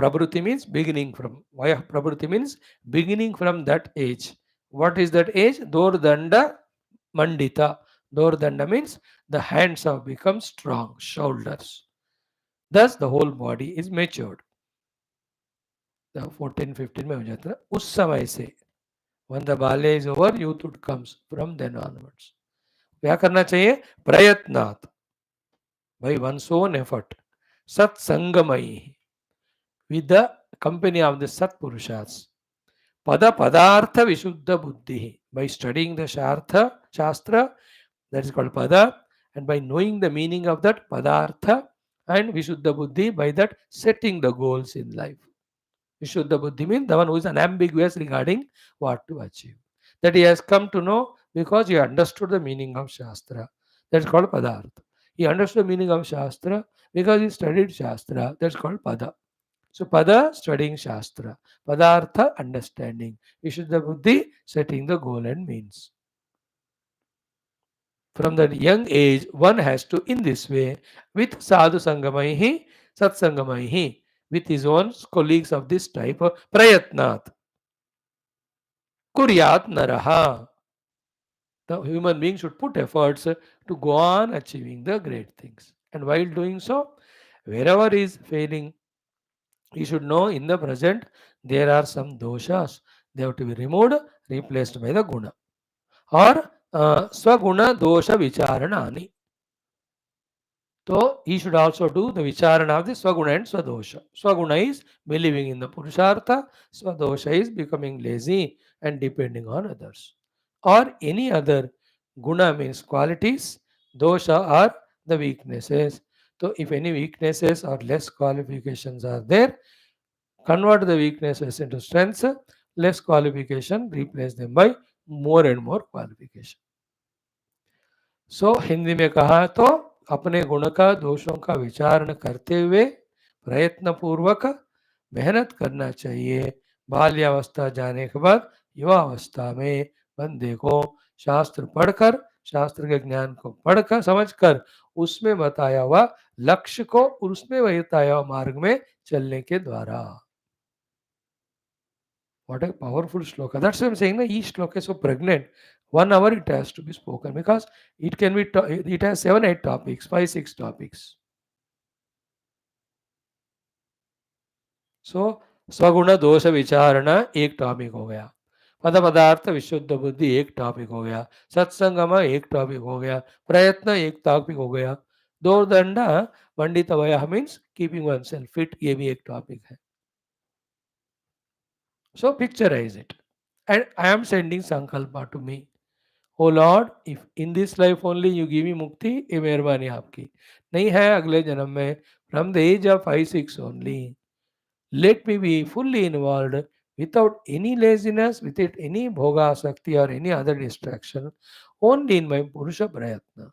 Prabhuti means beginning from. Vayah prabhuti means beginning from that age. What is that age? Daur danda mandita. Daur danda means the hands have become strong, shoulders. Thus the whole body is matured. 14-15 में हो जाता है उस समय से. when the balya is over, youthhood comes from then onwards. क्या करना चाहिए? प्रयत्नात्, by one's own effort, सत्संगमयी, with the company of the Sat Purushas, pada padartha vishuddha buddhi, by studying the shastra, that is called pada, and by knowing the meaning of that padartha, and vishuddha buddhi, by that setting the goals in life. Vishuddha buddhi means the one who is unambiguous regarding what to achieve. That he has come to know because he understood the meaning of Shastra. That's called Padartha. He understood the meaning of Shastra because he studied Shastra. That's called Pada. So Pada, studying Shastra. Padartha, understanding. Vishuddha buddhi, setting the goal and means. From that young age, one has to, in this way, with sadhu sangamaihi, satsangamaihi, with his own colleagues of this type, prayatnat, kuryat naraha. The human being should put efforts to go on achieving the great things. And while doing so, wherever he is failing, he should know in the present there are some doshas. They have to be removed, replaced by the guna. Or swaguna dosha vicharanani. So he should also do the vicharana of the swaguna and swadosha. Swaguna is believing in the purushartha, swadosha is becoming lazy and depending on others. Or any other. Guna means qualities, dosha are the weaknesses. So if any weaknesses or less qualifications are there, convert the weaknesses into strengths, less qualification, replace them by more and more qualification. सो हिंदी में कहा तो अपने गुण का दोषों का विचारण करते हुए प्रयत्न पूर्वक मेहनत करना चाहिए. बाल्यावस्था जाने के बाद युवावस्था में बंदे को शास्त्र पढ़कर, शास्त्र के ज्ञान को पढ़कर समझकर उसमें बताया हुआ लक्ष्य को उसमें बताया हुआ मार्ग में चलने के द्वारा. What a powerful shloka. That's why I'm saying that each shloka is so pregnant. 1 hour it has to be spoken because it can be, it has 7-8 topics, 5-6 topics. So, स्वगुण दोष विचारणा एक टॉपिक हो गया. पद पदार्थ विशुद्ध बुद्धि एक टॉपिक हो गया. सत्संगम एक टॉपिक हो गया. प्रयत्न एक टॉपिक हो गया. दो दंडा पंडित वय means keeping one self fit, ये भी एक टॉपिक है. So picturize it. And I am sending Sankalpa to me. Oh Lord, if in this life only you give me mukti, ये मेहरबानी आपकी. नहीं है अगले जन्म में, from the age of 5-6 only. Let me be fully involved without any laziness, without any bhoga sakti or any other distraction, only in my Purusha Prayatna.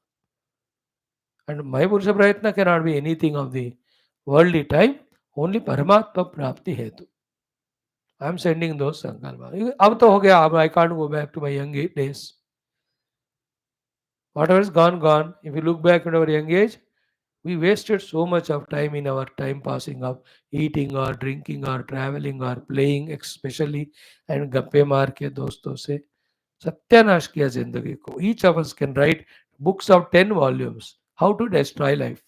And my Purusha Prayatna cannot be anything of the worldly type, only Paramatma Prapti Hetu. I am sending those sankalpa. अब तो हो गया, अब I can't go back to my young days. Whatever is gone, gone. If you look back at our young age, we wasted so much of time in our time passing of eating or drinking or traveling or playing especially and गप्पे मार के दोस्तों से सत्यानाश किया जिंदगी को. Each of us can write books of 10 volumes. How to destroy life.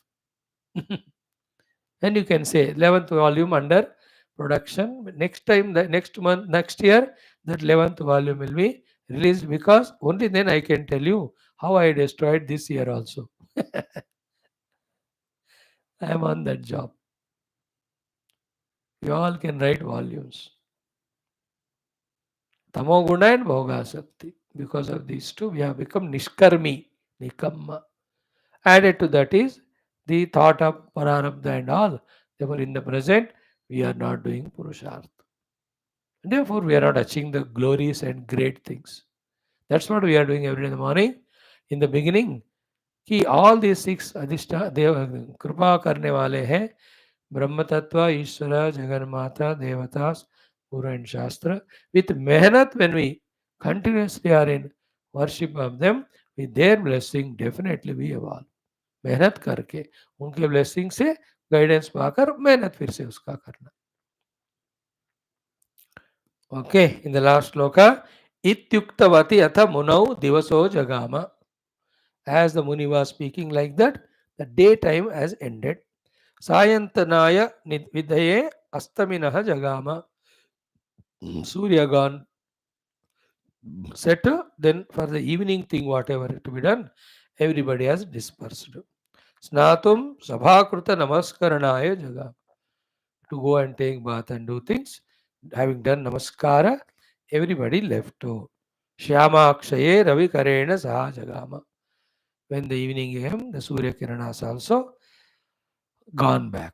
And you can say 11th volume under production. Next time, the next month, next year, that 11th volume will be released, because only then I can tell you how I destroyed this year also. I am on that job. You all can write volumes. Tamoguna and Bhogasakti. Because of these two, we have become Nishkarmi, Nikamma. Added to that is the thought of Pararabdha and all. Therefore, in the present, we are not doing Purushartha. Therefore, we are not achieving the glories and great things. That's what we are doing every day in the morning. In the beginning, कि all these six अधिष्ठा देव कृपा करने वाले हैं, ब्रह्म तत्व, ईश्वर, जगन्माता, देवतास, Guru and Shastra. With mehnat, when we continuously are in worship of them, with their blessing, definitely we evolve. मेहनत करके उनके blessing से गाइडेंस पाकर मेहनत फिर से उसका करना. Okay, in the last sloka, ityuktavati atha munau divaso jagama. As the Muni was speaking like that, the daytime has ended. Sayantanaya vidhaye astaminaha jagama. Surya gone set, then for the evening thing, whatever to be done, everybody has dispersed. Snatum sabhakruta namaskaranaaya jagama. To go and take bath and do things, having done namaskara, everybody left to Shyamakshaye Ravi Karena Saha Jagama. When the evening came, the Surya Kiranas also gone back.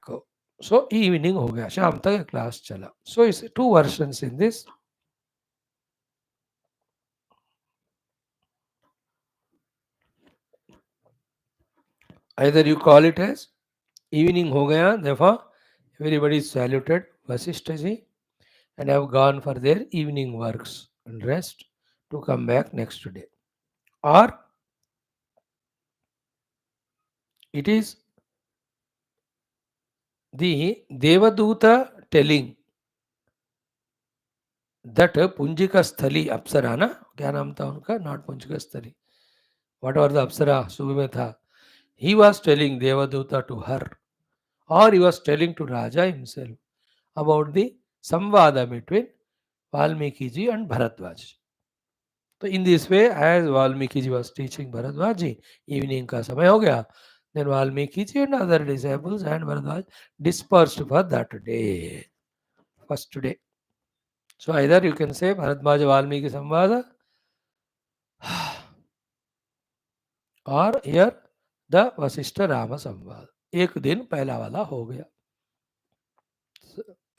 So evening ho gaya, Sham tak class chala. So it's two versions in this. Either you call it as evening ho gaya, therefore everybody is saluted Vaashishtha ji and have gone for their evening works and rest to come back next day. Or it is the Devaduta telling that Punjika Sthali Apsara, na? क्या नाम था उनका? Not Punjika Sthali. Whatever the Apsara, सुबह में था. He was telling Devaduta to her, or he was telling to Raja himself about the samvada between Valmiki ji and Bharadwaj. So in this way, as Valmiki ji was teaching Bharadwaj ji, evening ka samay ho gaya, then Valmiki ji and other disciples and Bharadwaj dispersed for that day, first day. So either you can say Bharadwaj Valmiki samvada, or here the Vasishtha Rama samvada. एक दिन पहला वाला हो गया.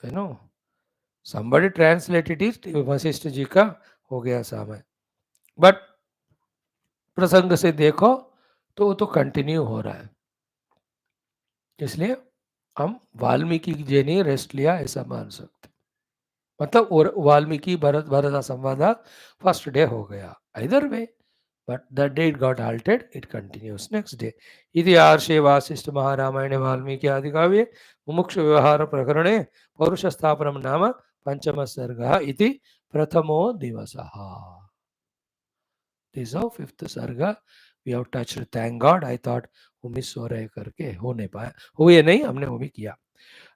You know, somebody translated it, Vashishtha ji का हो गया समय. बट प्रसंग से देखो तो वो तो कंटिन्यू हो रहा है. इसलिए हम वाल्मीकि जी ने रेस्ट लिया ऐसा मान सकते. मतलब वाल्मीकि भरत संवाद फर्स्ट डे हो गया. इधर वे, but the day it got halted, it continues next day. इति आर्षे वासिष्ठ महारामायणे वाल्मीकि आदि काव्ये मुमुक्षु व्यवहार प्रकरणे पौरुषस्थापनम नाम पंचम सर्गः इति प्रथमो दिवसः. This is our fifth sarga. We have touched. Thank God. I thought वो मिस हो रहे करके हो नहीं पाया. हुए नहीं, हमने वो भी किया.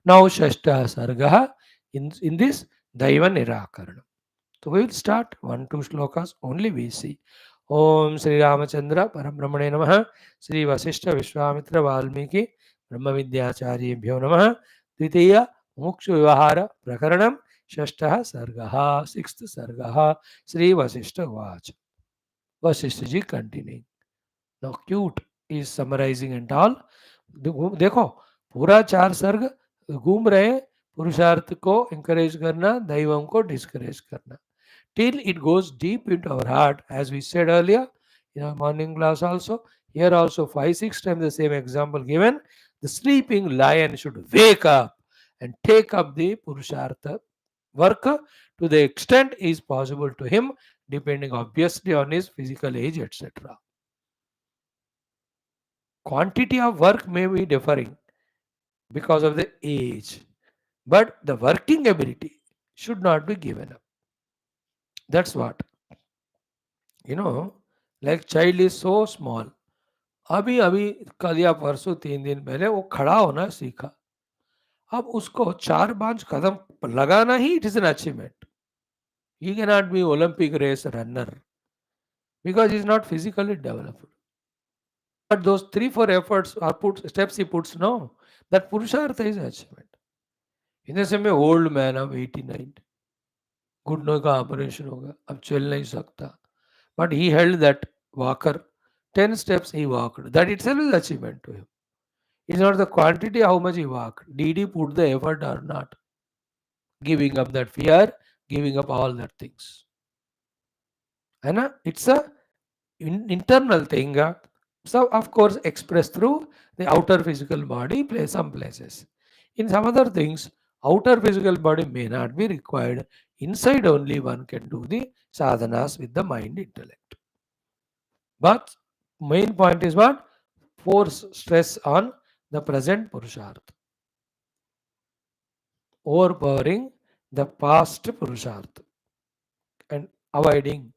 Now षष्ठः सर्गः in this दैव निराकरणम्. So we will start 1-2 shlokas only we see. ओम श्री रामचंद्र परब्रह्मणे नमः. श्री वशिष्ठ विश्वामित्र वाल्मीकि ब्रह्म विद्याचार्येभ्यो नमः. द्वितीय मुमुक्षु व्यवहार प्रकरणम षष्ठः सर्गः, सिक्स्थ सर्गः. श्री वशिष्ठ उवाच. Vashishtha ji continuing. Now cute is summarising and all. देखो पूरा 4 सर्ग घूम रहे, पुरुषार्थ को encourage करना, दैवम को discourage करना, till it goes deep into our heart, as we said earlier in our morning class also. Here also 5-6 times the same example given. The sleeping lion should wake up and take up the purushartha work to the extent is possible to him, depending obviously on his physical age, etc. Quantity of work may be differing because of the age, but the working ability should not be given up. That's what. Like child is so small. अभी अभी कल या परसों 3 दिन पहले वो खड़ा होना सीखा. अब उसको 4-5 कदम लगाना ही it is an achievement. He cannot be Olympic race runner because he is not physically developed. But those 3-4 efforts or steps he puts, no, that Purushartha is achievement. In the same way, old man of 89, घुटनों का operation होगा, अब चल नहीं सकता. But he held that walker, 10 steps he walked. That itself is achievement to him. It's not the quantity how much he walked. Did he put the effort or not? Giving up that fear, giving up all that things. And it's a internal thing. So of course expressed through the outer physical body, some places. In some other things, outer physical body may not be required. Inside only one can do the sadhanas with the mind intellect. But main point is what? Force stress on the present Purushartha. Overpowering the past Purushartha and avoiding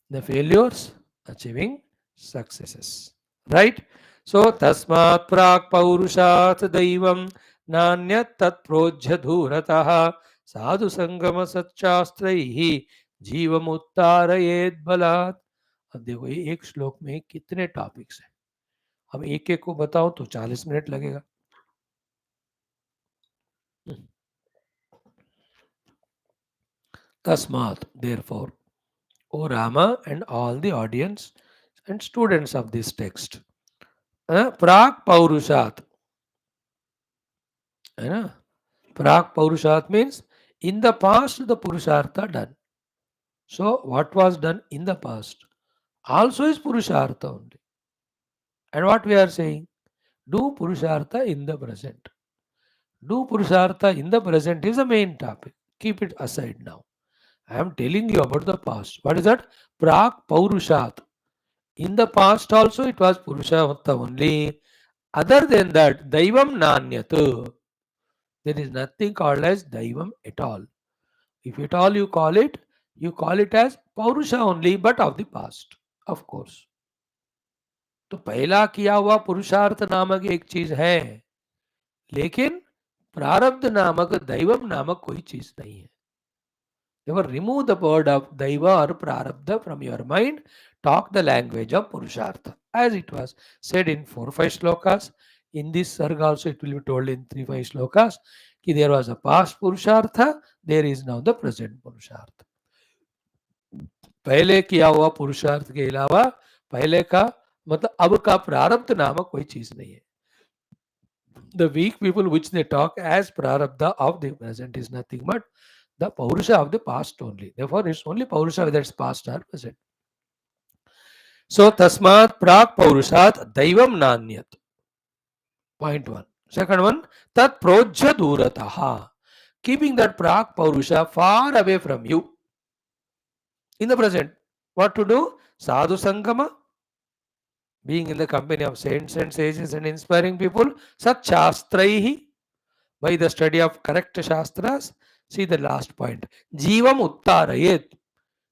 the failures, achieving successes. Right? So, tasmat prak paurushat daivam nanyat tat projya dhurataha sadhu sangama satchastraihi जीवम उत्तारयेद बलात्. अब देखो ये एक श्लोक में कितने topics हैं. अब एक एक को बताओ तो 40 मिनट लगेगा. Tasmat, therefore, O Rama and all the audience and students of this text, Prak Paurushat. Prak Paurushat means in the past the Purushartha done. So what was done in the past also is Purushartha only. And what we are saying, do Purushartha in the present. Do Purushartha in the present is the main topic. Keep it aside now. I am telling you about the past. What is that? Prak Paurushat. In the past also it was Purushartha only. Other than that, Daivam Nanyatu. There is nothing called as Daivam at all. If at all you call it as Paurusha only, but of the past, of course. तो पहला किया हुआ पुरुषार्थ नामक एक चीज है, लेकिन प्रारब्ध नामक दैवम नामक कोई चीज नहीं है. Therefore, remove the word of Daiva or Prarabdha from your mind. Talk the language of Purushartha. As it was said in 4-5 slokas. In this Sarga also it will be told in 3-5 slokas. Ki there was a past Purushartha, there is now the present Purushartha. पहले किया हुआ पुरुषार्थ के अलावा पहले का मतलब अब का प्रारब्ध नामक कोई चीज नहीं है. The weak people which they talk as Prarabdha of the present is nothing but the Paurusha of the past only. Therefore, it's only Paurusha whether it's past or present. So, Tasmat Prak Paurushat Daivam Nanyat. Point 1. Second one, Tat Projya Durataha. Keeping that Prak Paurusha far away from you. In the present, what to do? Sadhu Sangama. Being in the company of saints and sages and inspiring people. Sat Shastraihi. By the study of correct Shastras. See the last point. Jivam Uttarayet.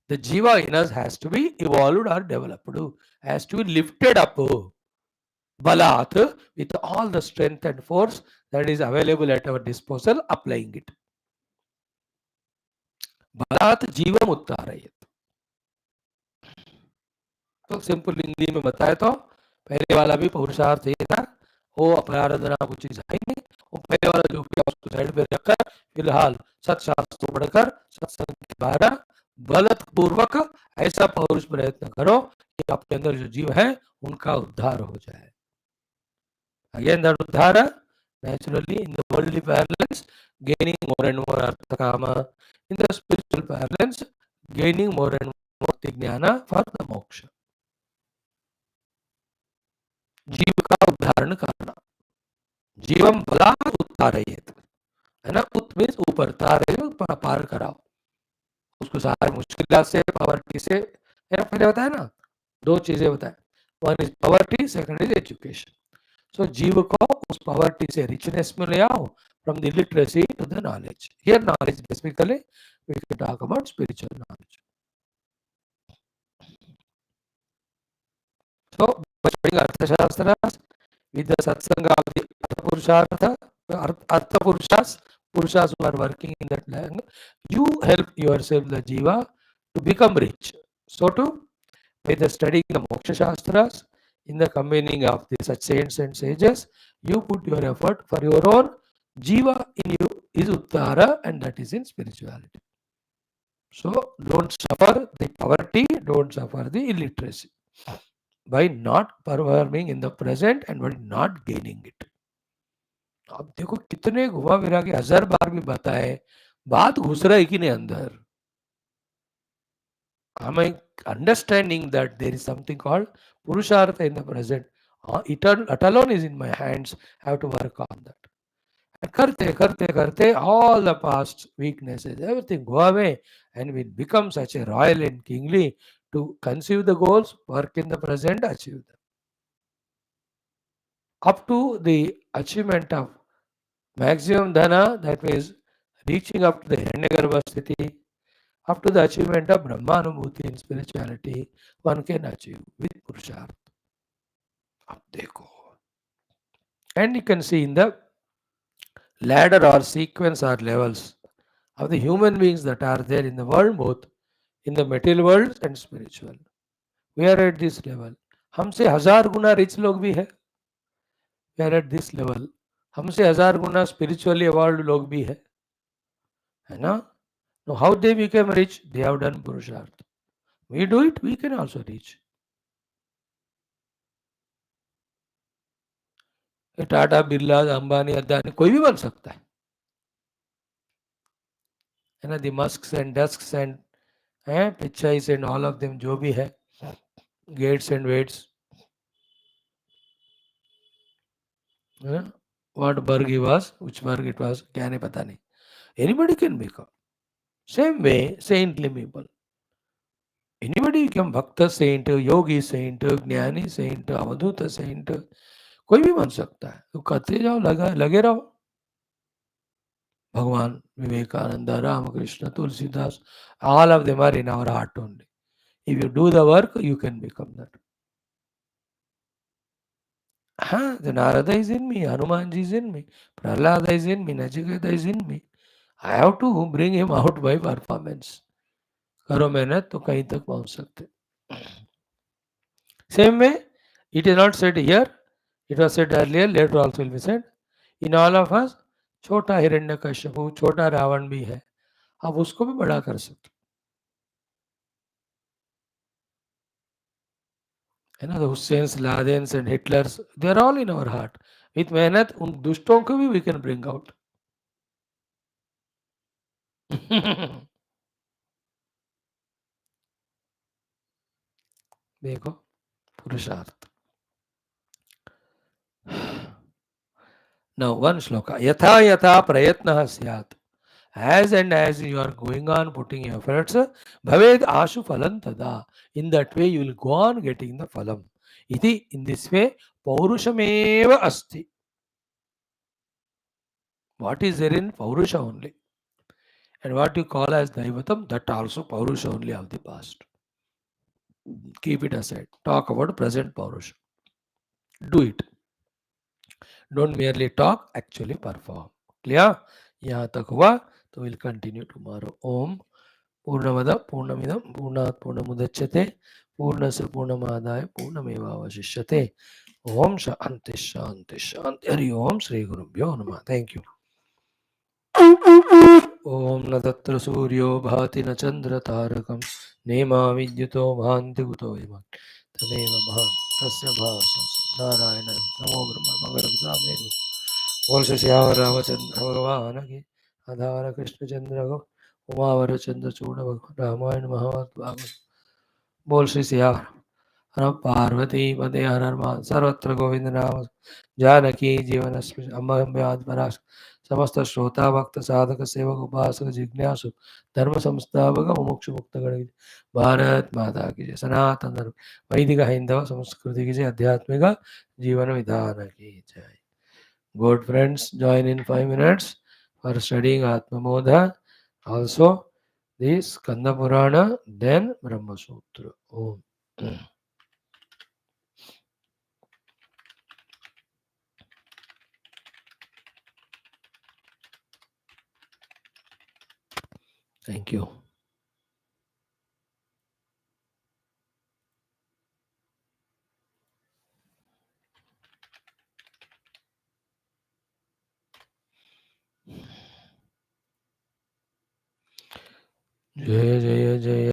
The Jiva in us has to be evolved or developed. Has to be lifted up. Balat, with all the strength and force that is available at our disposal, applying it. Balat Jivam Uttarayet. तो simple Hindi में बताए तो पहले वाला भी पुरुषार्थ ये था, वो अपराधना कुछ चीज है नहीं. वो पहले वाला जो किया उसको साइड पे रखकर फिलहाल सत्शास्त्र पढ़कर सत्संग के द्वारा बलत पूर्वक ऐसा पौरुष प्रयत्न करो कि आपके अंदर जो जीव है उनका उद्धार हो जाए. Again, that uddhara naturally in the worldly parlance gaining more and more artha kama, in the spiritual parlance gaining more and more jnana for the moksha. जीव का उद्धारण करना. जीवम बलात् उत्तारयेत, है ना. उत मीन्स ऊपर, तारे पार कराओ उसको सारे मुश्किल से, पॉवर्टी से. पहले बताया ना, दो चीजें बताए. One is poverty, second is education. So जीव को उस पॉवर्टी से रिचनेस में ले आओ, from the literacy to the knowledge. Here knowledge basically we can talk about spiritual knowledge. So, studying Arthashastra with the Satsanga of the Purushartha, Artha Purushas who are working in that land, you help yourself, the Jiva, to become rich. So too, by the studying the Moksha Shastras, in the combining of the such saints and sages, you put your effort for your own Jiva in you is Uttara, and that is in spirituality. So don't suffer the poverty, don't suffer the illiteracy by not performing in the present and by not gaining it. अब देखो कितने घुमा फिरा के 1000 बार भी बताए, बात घुस रहा है कि नहीं अंदर. Am I understanding that there is something called Purushartha in the present? It alone is in my hands. I have to work on that. And karte, all the past weaknesses, everything go away, and we become such a royal and kingly to conceive the goals, work in the present, achieve them. Up to the achievement of maximum dhana, that means reaching up to the Hiranyagarbha sthiti, up to the achievement of Brahmanubhuti in spirituality, one can achieve with Purushartha. Ab dekho. And you can see in the ladder or sequence or levels of the human beings that are there in the world, both in the material world and spiritual. We are at this level. हमसे 1000 गुना rich लोग भी है. We are at this level. हमसे 1000 गुना spiritually evolved लोग भी है. है ना? Now how they became rich? They have done Purushartha. We do it, we can also reach. Tata Birla Ambani Adani कोई भी बन सकता है ना. The Musks and dusks and Pichais and all of them जो भी है, Gates and whats, what berg he was, which berg it was, क्या नहीं पता नहीं. Anybody can become. Same way saintly people, anybody can bhakt saint, yogi saint, gyani saint, avadhut saint, कोई भी बन सकता है. तो करते जाओ, लगे रहो. Bhagavan, Vivekananda, Ramakrishna, Tulsidas, all of them are in our heart only. If you do the work, you can become that. The Narada is in me, Hanumanji is in me, Prahlada is in me, Nachiketa is in me. I have to bring him out by performance. करो मेहनत तो कहीं तक पहुंच सकते. Same way, it is not said here, it was said earlier, later also will be said. In all of us, छोटा हिरण्यकश्यपु, छोटा रावण भी है, आप उसको भी बड़ा कर सकते. The Husseins, Ladens and Hitlers, they are all in our heart. With मेहनत उन दुष्टों को भी we can bring out. देखो पुरुषार्थ. Now one shloka. Yatha yatha prayatnah syat. As and as you are going on putting efforts, bhaved ashu phalam tada. In that way you will go on getting the phalam. Iti, in this way, paurushameva asti. What is there in paurusha only? And what you call as daivatam, that also paurusha only of the past. Keep it aside. Talk about present paurusha. Do it. Don't merely talk, actually perform. Clear? यहाँ तक हुआ तो we'll continue tomorrow. Om पूर्णमद पूर्णमिदं पूर्णात् पूर्णमुदच्यते पूर्णस्य पूर्णमादाय पूर्णमेवावशिष्यते. ओम शांति शांति शांति. हरि ओम. श्री गुरुभ्यो नमः. Thank you. ओम न तत्र सूर्यो भाति न चंद्र तारकं नेमा विद्युतो भान्ति कुतो विमं तदेव महत् तस्य भासः नारायण नमो ब्रह्म मंगलमुदामे. बोल श्री श्याम रामचंद्र भगवान की. आधार कृष्ण चंद्र गो उमावर चंद्र चूड़ भगवान रामायण महाभारत. बोल श्री श्याम हर पार्वती पदे हर हर सर्वत्र गोविंद नाम जानकी जीवन अम्बा समस्त श्रोता भक्त साधक सेवक उपासक जिज्ञासु धर्म संस्थापक मुमुक्षु मुक्त गण भारत माता की जय. सनातन धर्म वैदिक हिंदव संस्कृति की जय. आध्यात्मिक जीवन विधान की जय. Good friends, join in 5 minutes for studying Atmamodha. Also, this Skanda Purana, then Brahma Sutra. Om. Thank you. Jaya Jaya Jaya